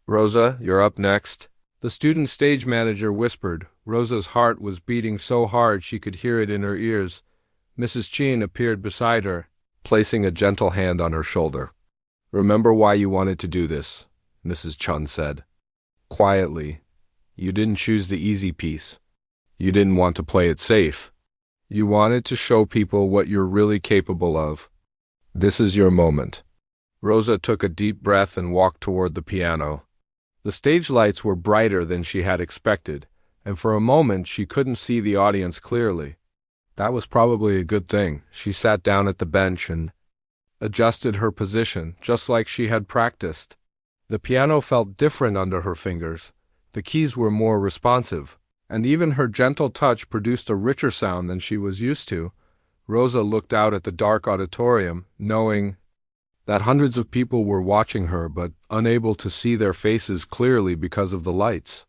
"Rosa, you're up next," the student stage manager whispered. Rosa's heart was beating so hard she could hear it in her ears. Mrs. Chien appeared beside her, placing a gentle hand on her shoulder. "Remember why you wanted to do this," Mrs. Chun said. Quietly, "You didn't choose the easy piece. You didn't want to play it safe. You wanted to show people what you're really capable of. This is your moment." Rosa took a deep breath and walked toward the piano. The stage lights were brighter than she had expected, and for a moment she couldn't see the audience clearly. That was probably a good thing. She sat down at the bench and adjusted her position, just like she had practiced. The piano felt different under her fingers. The keys were more responsive, and even her gentle touch produced a richer sound than she was used to. Rosa looked out at the dark auditorium, knowing that hundreds of people were watching her but unable to see their faces clearly because of the lights.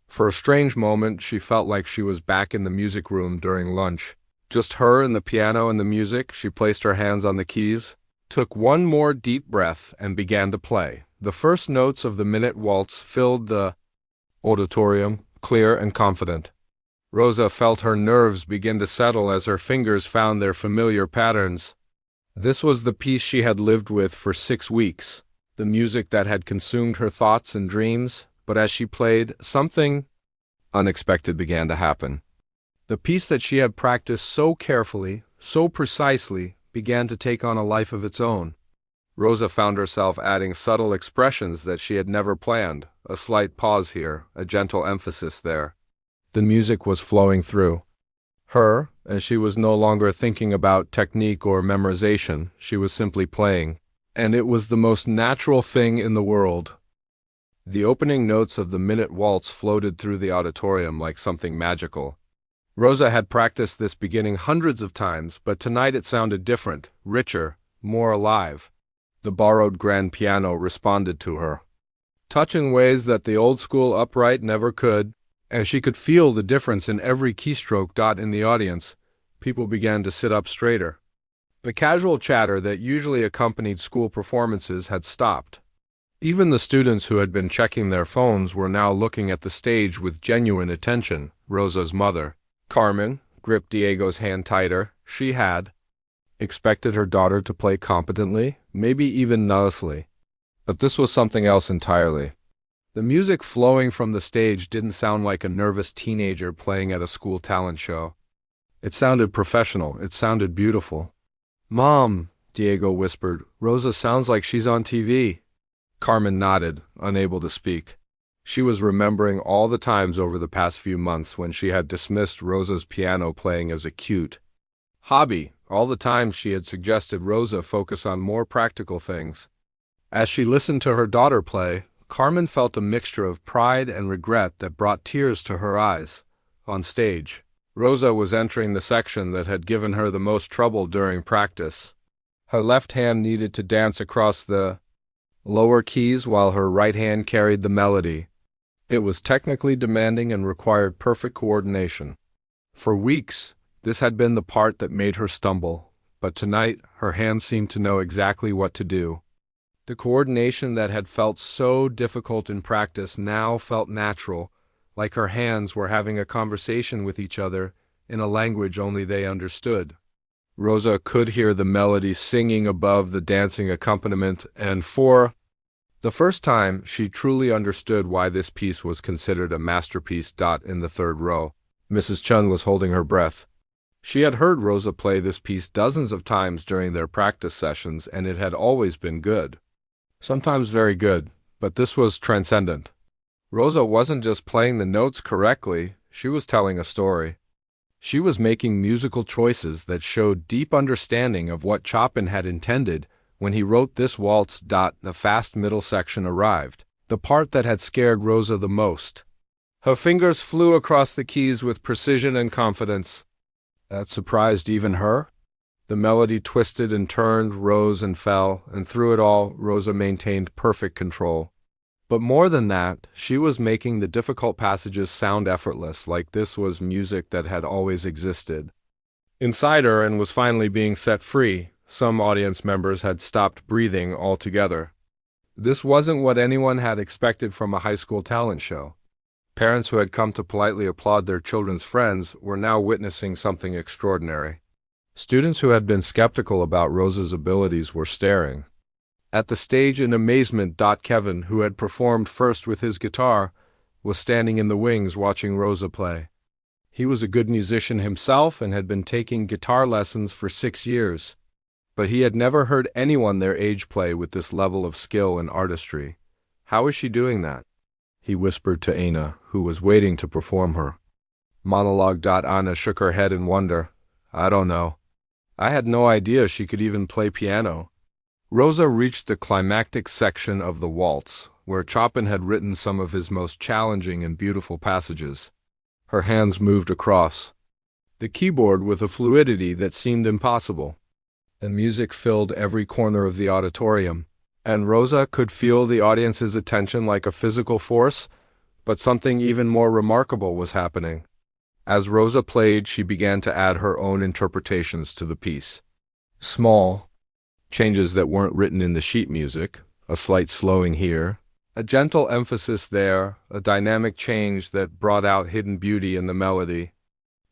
For a strange moment, she felt like she was back in the music room during lunch. Just her and the piano and the music. She placed her hands on the keys, took one more deep breath, and began to play. The first notes of the minute waltz filled the auditorium, clear and confident. Rosa felt her nerves begin to settle as her fingers found their familiar patterns. This was the piece she had lived with for 6 weeks, the music that had consumed her thoughts and dreams, but as she played, something unexpected began to happen. The piece that she had practiced so carefully, so precisely, began to take on a life of its own. Rosa found herself adding subtle expressions that she had never planned, a slight pause here, a gentle emphasis there. The music was flowing through her, and she was no longer thinking about technique or memorization. She was simply playing, and it was the most natural thing in the world. The opening notes of the minute waltz floated through the auditorium like something magical. Rosa had practiced this beginning hundreds of times, but tonight it sounded different, richer, more alive. The borrowed grand piano responded to her, touch in ways that the old-school upright never could, and she could feel the difference in every keystroke. In the audience, people began to sit up straighter. The casual chatter that usually accompanied school performances had stopped. Even the students who had been checking their phones were now looking at the stage with genuine attention. Rosa's mother, Carmen, gripped Diego's hand tighter. She had expected her daughter to play competently, maybe even nicely. But this was something else entirely. The music flowing from the stage didn't sound like a nervous teenager playing at a school talent show. It sounded professional. It sounded beautiful. "Mom," Diego whispered, "Rosa sounds like she's on TV." Carmen nodded, unable to speak. She was remembering all the times over the past few months when she had dismissed Rosa's piano playing as a cute hobby, all the times she had suggested Rosa focus on more practical things. As she listened to her daughter play, Carmen felt a mixture of pride and regret that brought tears to her eyes. On stage, Rosa was entering the section that had given her the most trouble during practice. Her left hand needed to dance across the lower keys while her right hand carried the melody. It was technically demanding and required perfect coordination. For weeks, this had been the part that made her stumble, but tonight her hands seemed to know exactly what to do. The coordination that had felt so difficult in practice now felt natural, like her hands were having a conversation with each other in a language only they understood. Rosa could hear the melody singing above the dancing accompaniment, and for the first time, she truly understood why this piece was considered a masterpiece. In the third row, Mrs. Chun was holding her breath. She had heard Rosa play this piece dozens of times during their practice sessions, and it had always been good. Sometimes very good, but this was transcendent. Rosa wasn't just playing the notes correctly, she was telling a story. She was making musical choices that showed deep understanding of what Chopin had intended when he wrote this waltz. The fast middle section arrived, the part that had scared Rosa the most. Her fingers flew across the keys with precision and confidence. That surprised even her. The melody twisted and turned, rose and fell, and through it all, Rosa maintained perfect control. But more than that, she was making the difficult passages sound effortless, like this was music that had always existed. Inside her and was finally being set free. Some audience members had stopped breathing altogether. This wasn't what anyone had expected from a high school talent show. Parents who had come to politely applaud their children's friends were now witnessing something extraordinary. Students who had been skeptical about Rosa's abilities were staring at the stage in amazement. Kevin, who had performed first with his guitar, was standing in the wings watching Rosa play. He was a good musician himself and had been taking guitar lessons for 6 years. But he had never heard anyone their age play with this level of skill and artistry. "How is she doing that?" he whispered to Anna, who was waiting to perform her monologue. Anna shook her head in wonder. "I don't know. I had no idea she could even play piano." Rosa reached the climactic section of the waltz, where Chopin had written some of his most challenging and beautiful passages. Her hands moved across the keyboard with a fluidity that seemed impossible. And music filled every corner of the auditorium, and Rosa could feel the audience's attention like a physical force, but something even more remarkable was happening. As Rosa played, she began to add her own interpretations to the piece. Small changes that weren't written in the sheet music, a slight slowing here, a gentle emphasis there, a dynamic change that brought out hidden beauty in the melody.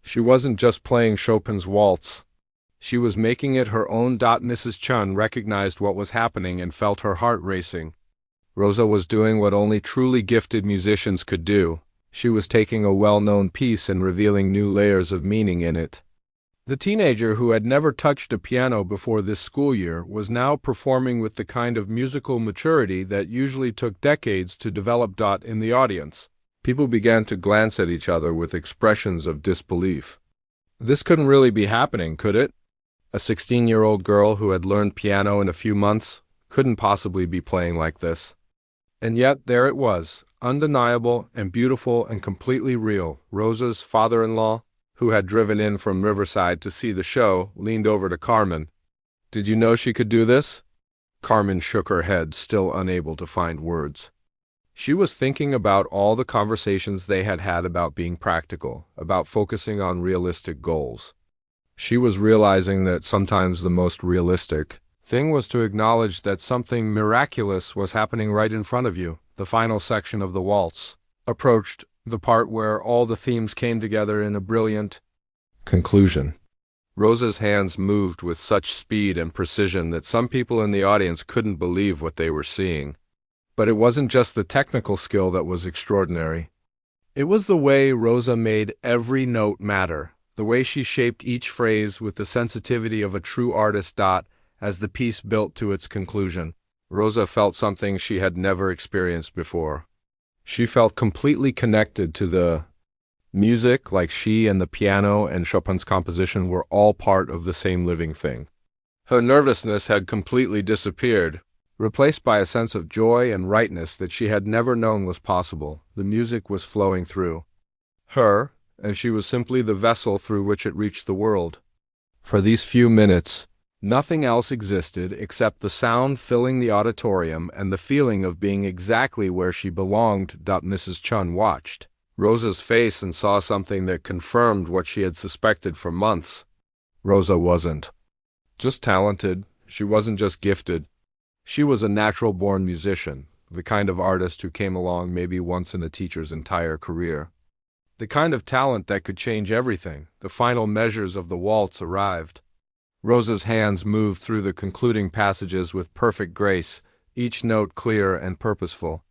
She wasn't just playing Chopin's waltz. She was making it her own. Mrs. Chun recognized what was happening and felt her heart racing. Rosa was doing what only truly gifted musicians could do. She was taking a well-known piece and revealing new layers of meaning in it. The teenager who had never touched a piano before this school year was now performing with the kind of musical maturity that usually took decades to develop. In the audience, people began to glance at each other with expressions of disbelief. This couldn't really be happening, could it? A 16-year-old girl who had learned piano in a few months couldn't possibly be playing like this. And yet there it was, undeniable and beautiful and completely real. Rosa's father-in-law, who had driven in from Riverside to see the show, leaned over to Carmen. "Did you know she could do this?" Carmen shook her head, still unable to find words. She was thinking about all the conversations they had had about being practical, about focusing on realistic goals. She was realizing that sometimes the most realistic thing was to acknowledge that something miraculous was happening right in front of you. The final section of the waltz approached, the part where all the themes came together in a brilliant conclusion. Rosa's hands moved with such speed and precision that some people in the audience couldn't believe what they were seeing. But it wasn't just the technical skill that was extraordinary. It was the way Rosa made every note matter. The way she shaped each phrase with the sensitivity of a true artist. As the piece built to its conclusion, Rosa felt something she had never experienced before. She felt completely connected to the music, like she and the piano and Chopin's composition were all part of the same living thing. Her nervousness had completely disappeared, replaced by a sense of joy and rightness that she had never known was possible. The music was flowing through her, and she was simply the vessel through which it reached the world. For these few minutes, nothing else existed except the sound filling the auditorium and the feeling of being exactly where she belonged. Mrs. Chun watched Rosa's face and saw something that confirmed what she had suspected for months. Rosa wasn't just talented, she wasn't just gifted. She was a natural-born musician, the kind of artist who came along maybe once in a teacher's entire career. The kind of talent that could change everything. The final measures of the waltz arrived. Rosa's hands moved through the concluding passages with perfect grace, each note clear and purposeful.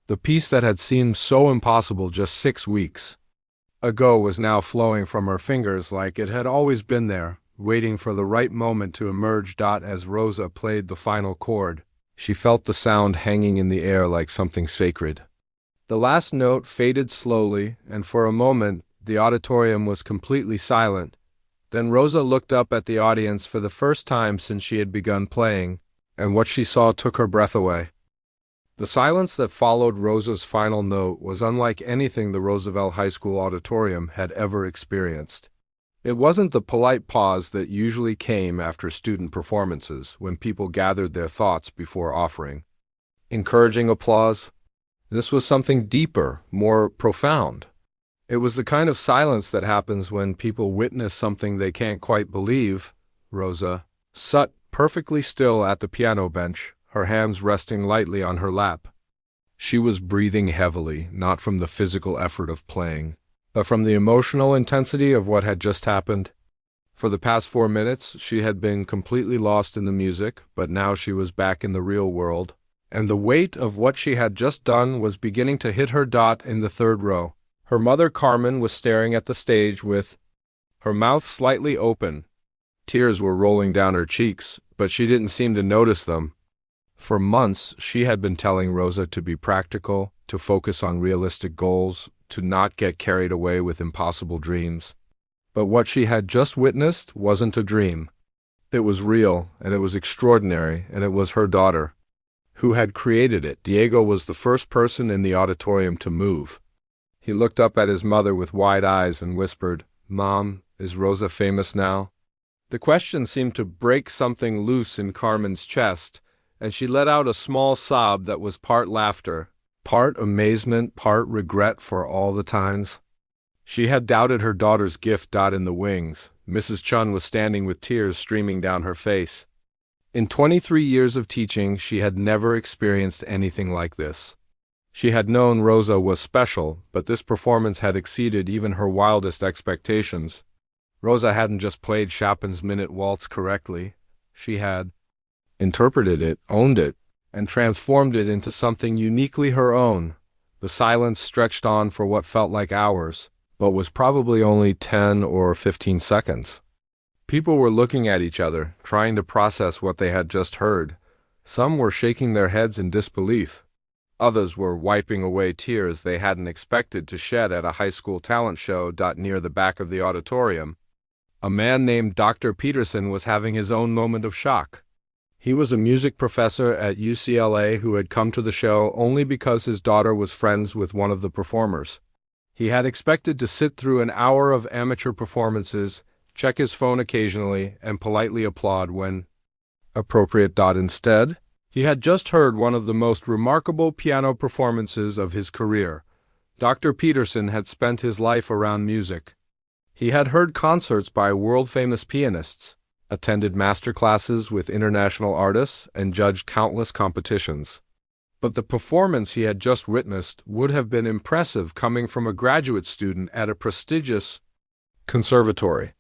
The piece that had seemed so impossible just 6 weeks ago was now flowing from her fingers like it had always been there, waiting for the right moment to emerge. As Rosa played the final chord, she felt the sound hanging in the air like something sacred. The last note faded slowly, and for a moment the auditorium was completely silent. Then Rosa looked up at the audience for the first time since she had begun playing, and what she saw took her breath away. The silence that followed Rosa's final note was unlike anything the Roosevelt High School auditorium had ever experienced. It wasn't the polite pause that usually came after student performances when people gathered their thoughts before offering encouraging applause. This was something deeper, more profound. It was the kind of silence that happens when people witness something they can't quite believe. Rosa sat perfectly still at the piano bench, her hands resting lightly on her lap. She was breathing heavily, not from the physical effort of playing, but from the emotional intensity of what had just happened. For the past 4 minutes, she had been completely lost in the music, but now she was back in the real world, and the weight of what she had just done was beginning to hit her. In the third row, her mother Carmen was staring at the stage with her mouth slightly open. Tears were rolling down her cheeks, but she didn't seem to notice them. For months, she had been telling Rosa to be practical, to focus on realistic goals, to not get carried away with impossible dreams. But what she had just witnessed wasn't a dream. It was real, and it was extraordinary, and it was her daughter who had created it. Diego was the first person in the auditorium to move. He looked up at his mother with wide eyes and whispered, "Mom, is Rosa famous now?" The question seemed to break something loose in Carmen's chest, and she let out a small sob that was part laughter, part amazement, part regret for all the times she had doubted her daughter's gift. In the wings, Mrs. Chun was standing with tears streaming down her face. In 23 years of teaching, she had never experienced anything like this. She had known Rosa was special, but this performance had exceeded even her wildest expectations. Rosa hadn't just played Chopin's Minute Waltz correctly. She had interpreted it, owned it, and transformed it into something uniquely her own. The silence stretched on for what felt like hours, but was probably only 10 or 15 seconds. People were looking at each other, trying to process what they had just heard. Some were shaking their heads in disbelief. Others were wiping away tears they hadn't expected to shed at a high school talent show. Near the back of the auditorium, a man named Dr. Peterson was having his own moment of shock. He was a music professor at UCLA who had come to the show only because his daughter was friends with one of the performers. He had expected to sit through an hour of amateur performances, check his phone occasionally, and politely applaud when appropriate. Instead, he had just heard one of the most remarkable piano performances of his career. Dr. Peterson had spent his life around music. He had heard concerts by world-famous pianists, attended master classes with international artists, and judged countless competitions. But the performance he had just witnessed would have been impressive coming from a graduate student at a prestigious conservatory.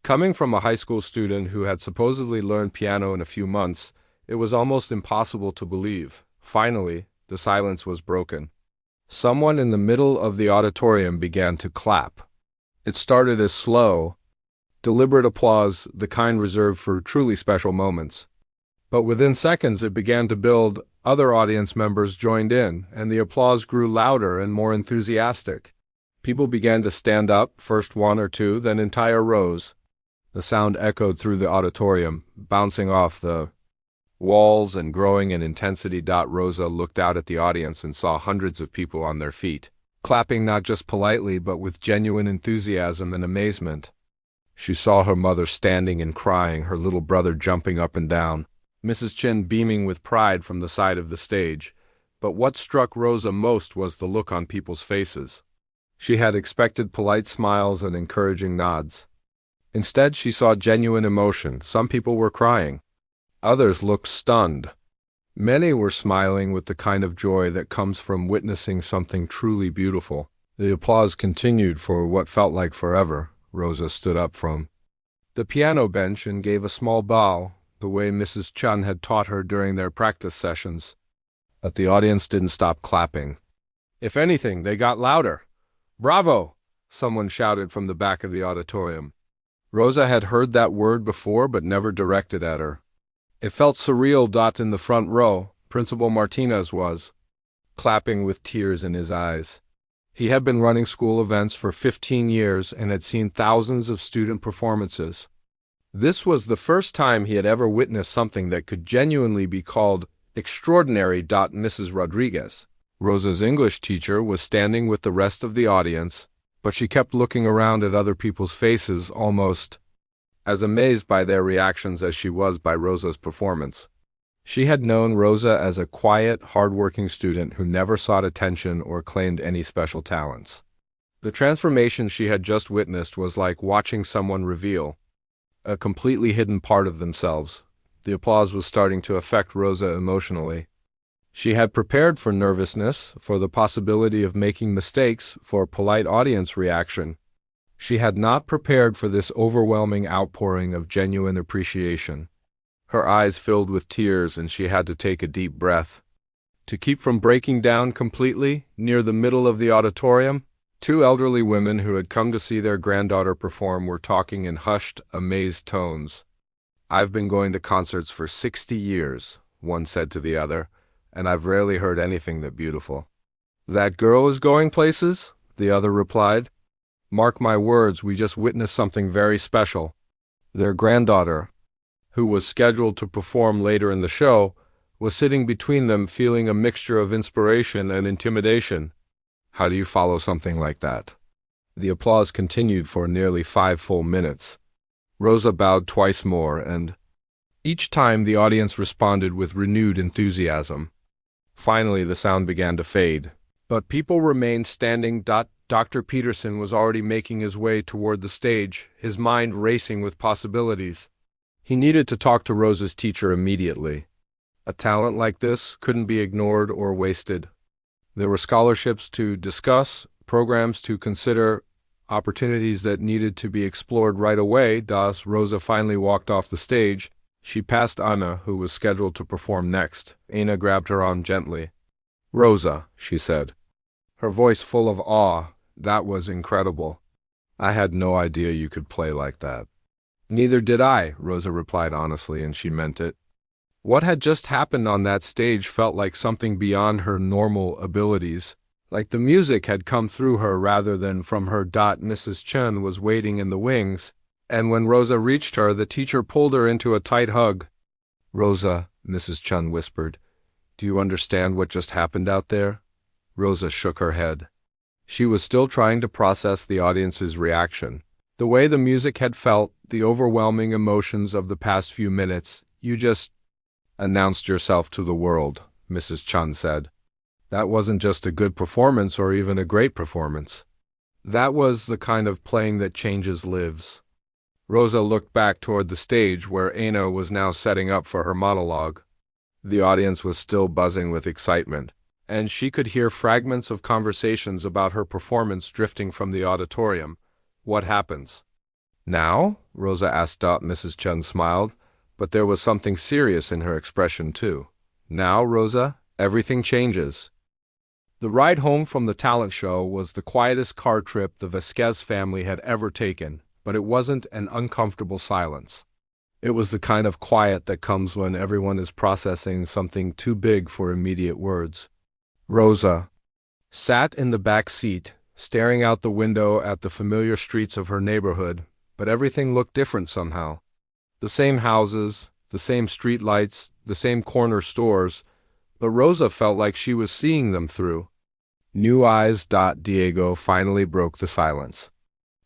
Coming from a high school student who had supposedly learned piano in a few months, it was almost impossible to believe. Finally, the silence was broken. Someone in the middle of the auditorium began to clap. It started as slow, deliberate applause, the kind reserved for truly special moments. But within seconds it began to build. Other audience members joined in, and the applause grew louder and more enthusiastic. People began to stand up, first one or two, then entire rows. The sound echoed through the auditorium, bouncing off the walls and growing in intensity. Rosa looked out at the audience and saw hundreds of people on their feet, clapping not just politely but with genuine enthusiasm and amazement. She saw her mother standing and crying, her little brother jumping up and down, Mrs. Chin beaming with pride from the side of the stage. But what struck Rosa most was the look on people's faces. She had expected polite smiles and encouraging nods. Instead, she saw genuine emotion. Some people were crying. Others looked stunned. Many were smiling with the kind of joy that comes from witnessing something truly beautiful. The applause continued for what felt like forever. Rosa stood up from the piano bench and gave a small bow, the way Mrs. Chun had taught her during their practice sessions. But the audience didn't stop clapping. If anything, they got louder. "Bravo!" someone shouted from the back of the auditorium. Rosa had heard that word before but never directed at her. It felt surreal. In the front row, Principal Martinez was clapping with tears in his eyes. He had been running school events for 15 years and had seen thousands of student performances. This was the first time he had ever witnessed something that could genuinely be called extraordinary. Mrs. Rodriguez, Rosa's English teacher, was standing with the rest of the audience, but she kept looking around at other people's faces, almost as amazed by their reactions as she was by Rosa's performance. She had known Rosa as a quiet, hard-working student who never sought attention or claimed any special talents. The transformation she had just witnessed was like watching someone reveal a completely hidden part of themselves. The applause was starting to affect Rosa emotionally. She had prepared for nervousness, for the possibility of making mistakes, for polite audience reaction. She had not prepared for this overwhelming outpouring of genuine appreciation. Her eyes filled with tears, and she had to take a deep breath. To keep from breaking down completely, near the middle of the auditorium, two elderly women who had come to see their granddaughter perform were talking in hushed, amazed tones. "I've been going to concerts for 60 years, one said to the other, "and I've rarely heard anything that beautiful." "That girl is going places?" the other replied. "Mark my words, we just witnessed something very special." Their granddaughter, who was scheduled to perform later in the show, was sitting between them, feeling a mixture of inspiration and intimidation. "How do you follow something like that?" The applause continued for nearly 5 full minutes. Rosa bowed twice more, and each time the audience responded with renewed enthusiasm. Finally, the sound began to fade, but people remained standing. Dr. Peterson was already making his way toward the stage, his mind racing with possibilities. He needed to talk to Rosa's teacher immediately. A talent like this couldn't be ignored or wasted. There were scholarships to discuss, programs to consider, opportunities that needed to be explored right away. As Rosa finally walked off the stage, she passed Anna, who was scheduled to perform next. Anna grabbed her arm gently. "Rosa," she said, her voice full of awe, "that was incredible. I had no idea you could play like that." "Neither did I," Rosa replied honestly, and she meant it. What had just happened on that stage felt like something beyond her normal abilities, like the music had come through her rather than from her. Mrs. Chen was waiting in the wings, and when Rosa reached her, the teacher pulled her into a tight hug. "Rosa," Mrs. Chen whispered, "do you understand what just happened out there?" Rosa shook her head. She was still trying to process the audience's reaction. The way the music had felt, the overwhelming emotions of the past few minutes. "You just announced yourself to the world," Mrs. Chen said. "That wasn't just a good performance or even a great performance. That was the kind of playing that changes lives." Rosa looked back toward the stage where Anna was now setting up for her monologue. The audience was still buzzing with excitement, and she could hear fragments of conversations about her performance drifting from the auditorium. "What happens now?" Rosa asked. Mrs. Chen smiled, but there was something serious in her expression too. "Now, Rosa, everything changes." The ride home from the talent show was the quietest car trip the Vasquez family had ever taken, but it wasn't an uncomfortable silence. It was the kind of quiet that comes when everyone is processing something too big for immediate words. Rosa sat in the back seat, staring out the window at the familiar streets of her neighborhood, but everything looked different somehow. The same houses, the same streetlights, the same corner stores, but Rosa felt like she was seeing them through new eyes. Diego finally broke the silence.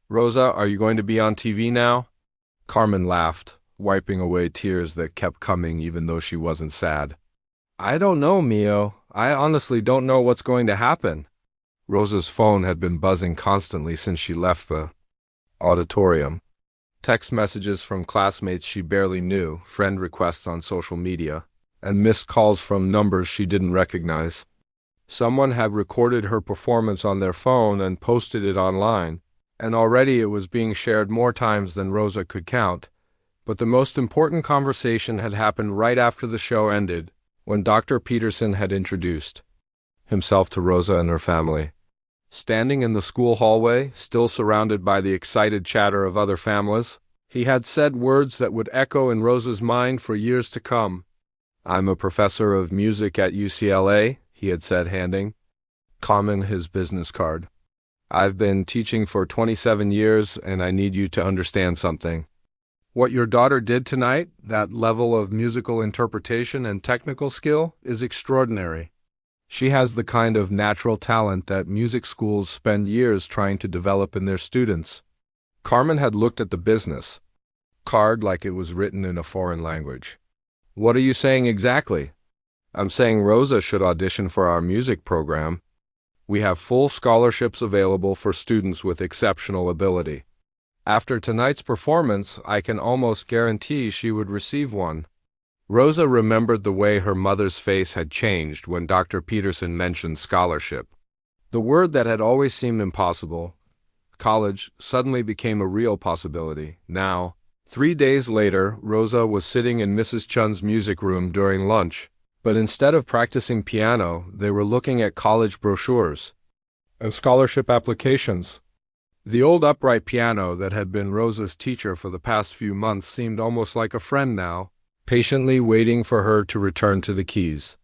"Rosa, are you going to be on TV now?" Carmen laughed, wiping away tears that kept coming even though she wasn't sad. "I don't know, Mio. I honestly don't know what's going to happen." Rosa's phone had been buzzing constantly since she left the auditorium. Text messages from classmates she barely knew, friend requests on social media, and missed calls from numbers she didn't recognize. Someone had recorded her performance on their phone and posted it online, and already it was being shared more times than Rosa could count. But the most important conversation had happened right after the show ended, when Dr. Peterson had introduced himself to Rosa and her family. Standing in the school hallway, still surrounded by the excited chatter of other families, he had said words that would echo in Rosa's mind for years to come. "I'm a professor of music at UCLA," he had said, handing Carmen his business card. "I've been teaching for 27 years, and I need you to understand something. What your daughter did tonight, that level of musical interpretation and technical skill, is extraordinary. She has the kind of natural talent that music schools spend years trying to develop in their students. Carmen had looked at the business card like it was written in a foreign language. What are you saying exactly? I'm saying Rosa should audition for our music program. We have full scholarships available for students with exceptional ability. After tonight's performance, I can almost guarantee she would receive one. Rosa remembered the way her mother's face had changed when Dr. Peterson mentioned scholarship. The word that had always seemed impossible, college, suddenly became a real possibility. Now, 3 days later, Rosa was sitting in Mrs. Chun's music room during lunch. But instead of practicing piano, they were looking at college brochures and scholarship applications. The old upright piano that had been Rosa's teacher for the past few months seemed almost like a friend now, patiently waiting for her to return to the keys.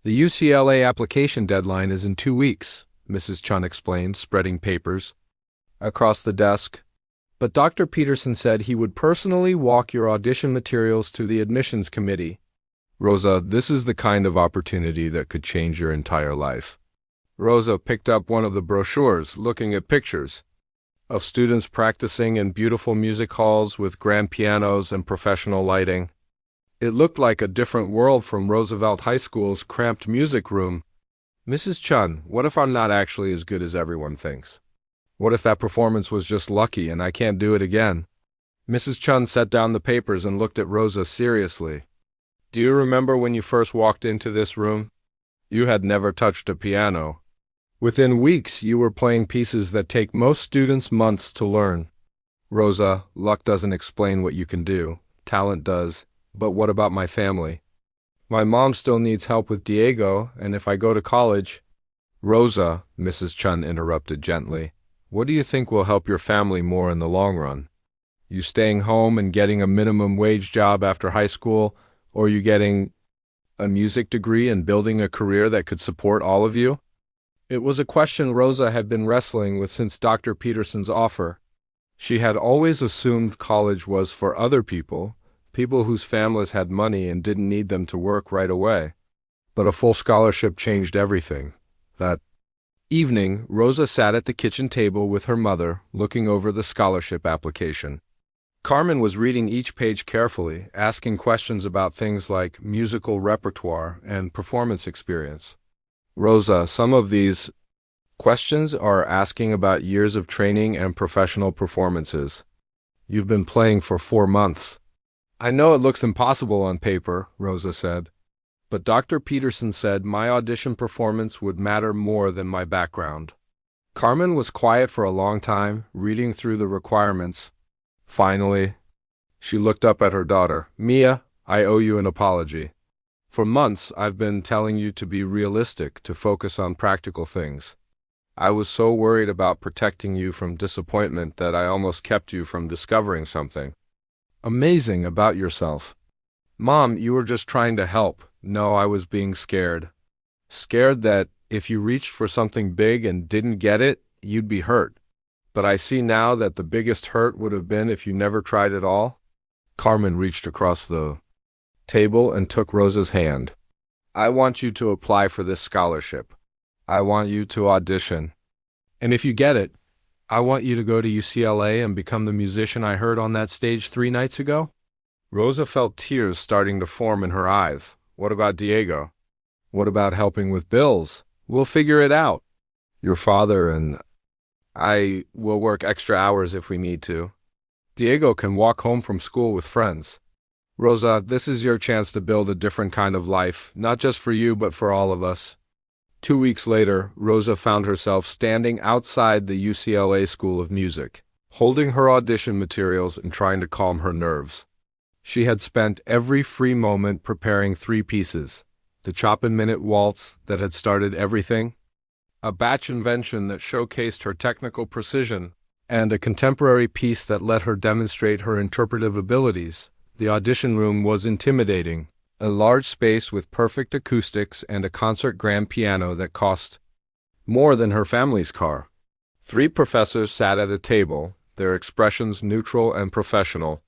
The UCLA application deadline is in 2 weeks, Mrs. Chun explained, spreading papers across the desk. But Dr. Peterson said he would personally walk your audition materials to the admissions committee. Rosa, this is the kind of opportunity that could change your entire life. Rosa picked up one of the brochures, looking at pictures of students practicing in beautiful music halls with grand pianos and professional lighting. It looked like a different world from Roosevelt High School's cramped music room. Mrs. Chun, what if I'm not actually as good as everyone thinks? What if that performance was just lucky and I can't do it again? Mrs. Chun set down the papers and looked at Rosa seriously. Do you remember when you first walked into this room? You had never touched a piano. Within weeks, you were playing pieces that take most students months to learn. Rosa, luck doesn't explain what you can do. Talent does. But what about my family? My mom still needs help with Diego, and if I go to college... Rosa, Mrs. Chun interrupted gently, what do you think will help your family more in the long run? You staying home and getting a minimum wage job after high school, or you getting a music degree and building a career that could support all of you? It was a question Rosa had been wrestling with since Dr. Peterson's offer. She had always assumed college was for other people whose families had money and didn't need them to work right away. But a full scholarship changed everything. That evening, Rosa sat at the kitchen table with her mother, looking over the scholarship application. Carmen was reading each page carefully, asking questions about things like musical repertoire and performance experience. Rosa, some of these questions are asking about years of training and professional performances. You've been playing for 4 months. I know it looks impossible on paper, Rosa said, but Dr. Peterson said my audition performance would matter more than my background. Carmen was quiet for a long time, reading through the requirements. Finally, she looked up at her daughter. Mia, I owe you an apology. For months, I've been telling you to be realistic, to focus on practical things. I was so worried about protecting you from disappointment that I almost kept you from discovering something amazing about yourself. Mom, you were just trying to help. No, I was being scared. Scared that if you reached for something big and didn't get it, you'd be hurt. But I see now that the biggest hurt would have been if you never tried at all. Carmen reached across the table and took Rosa's hand. I want you to apply for this scholarship. I want you to audition. And if you get it, I want you to go to UCLA and become the musician I heard on that stage 3 nights ago. Rosa felt tears starting to form in her eyes. What about Diego? What about helping with bills? We'll figure it out. Your father and I will work extra hours if we need to. Diego can walk home from school with friends. Rosa, this is your chance to build a different kind of life, not just for you but for all of us. 2 weeks later, Rosa found herself standing outside the UCLA School of Music, holding her audition materials and trying to calm her nerves. She had spent every free moment preparing 3 pieces: the Chopin-Minute Waltz that had started everything, a batch invention that showcased her technical precision, and a contemporary piece that let her demonstrate her interpretive abilities. The audition room was intimidating, a large space with perfect acoustics and a concert grand piano that cost more than her family's car. 3 professors sat at a table, their expressions neutral and professional.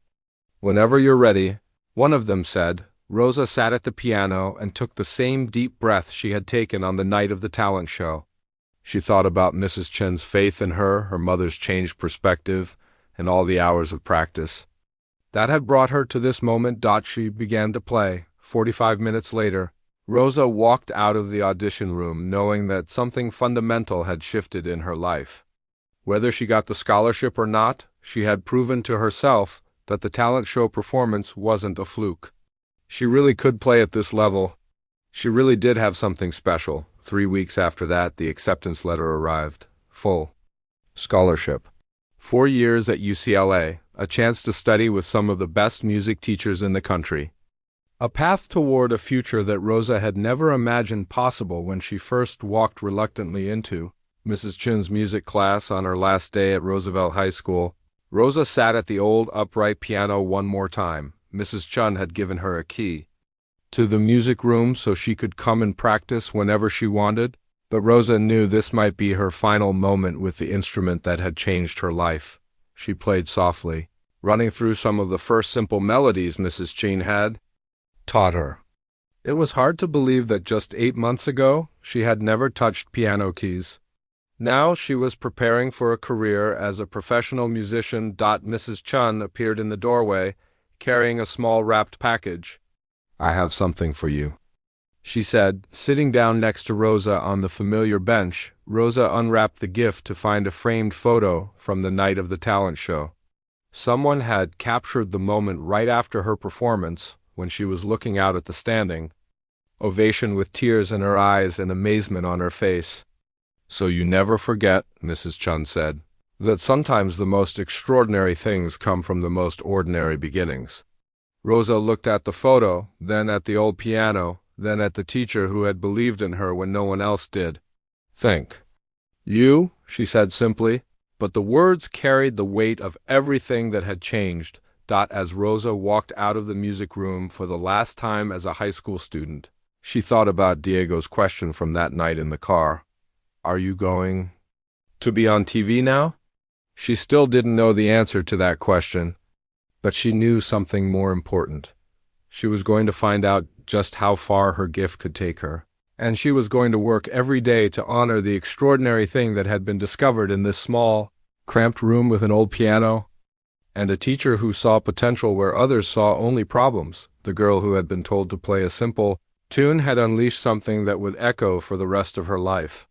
Whenever you're ready, one of them said, Rosa sat at the piano and took the same deep breath she had taken on the night of the talent show. She thought about Mrs. Chen's faith in her mother's changed perspective, and all the hours of practice that had brought her to this moment. She began to play. 45 minutes later, Rosa walked out of the audition room knowing that something fundamental had shifted in her life. Whether she got the scholarship or not, she had proven to herself that the talent show performance wasn't a fluke. She really could play at this level. She really did have something special. 3 weeks after that, the acceptance letter arrived. Full scholarship. 4 years at UCLA, a chance to study with some of the best music teachers in the country. A path toward a future that Rosa had never imagined possible when she first walked reluctantly into Mrs. Chen's music class on her last day at Roosevelt High School. Rosa sat at the old upright piano one more time. Mrs. Chen had given her a key to the music room so she could come and practice whenever she wanted, but Rosa knew this might be her final moment with the instrument that had changed her life. She played softly, running through some of the first simple melodies Mrs. Chen had taught her. It was hard to believe that just 8 months ago she had never touched piano keys. Now she was preparing for a career as a professional musician. Mrs. Chen appeared in the doorway, carrying a small wrapped package. "I have something for you," she said, sitting down next to Rosa on the familiar bench. Rosa unwrapped the gift to find a framed photo from the night of the talent show. Someone had captured the moment right after her performance when she was looking out at the standing ovation with tears in her eyes and amazement on her face. "So you never forget," Mrs. Chen said, "that sometimes the most extraordinary things come from the most ordinary beginnings." Rosa looked at the photo, then at the old piano, then at the teacher who had believed in her when no one else did. "Think." "You," she said simply, but the words carried the weight of everything that had changed. As Rosa walked out of the music room for the last time as a high school student, she thought about Diego's question from that night in the car. "Are you going to be on TV now?" She still didn't know the answer to that question, but she knew something more important. She was going to find out just how far her gift could take her, and she was going to work every day to honor the extraordinary thing that had been discovered in this small, cramped room with an old piano, and a teacher who saw potential where others saw only problems. The girl who had been told to play a simple tune had unleashed something that would echo for the rest of her life.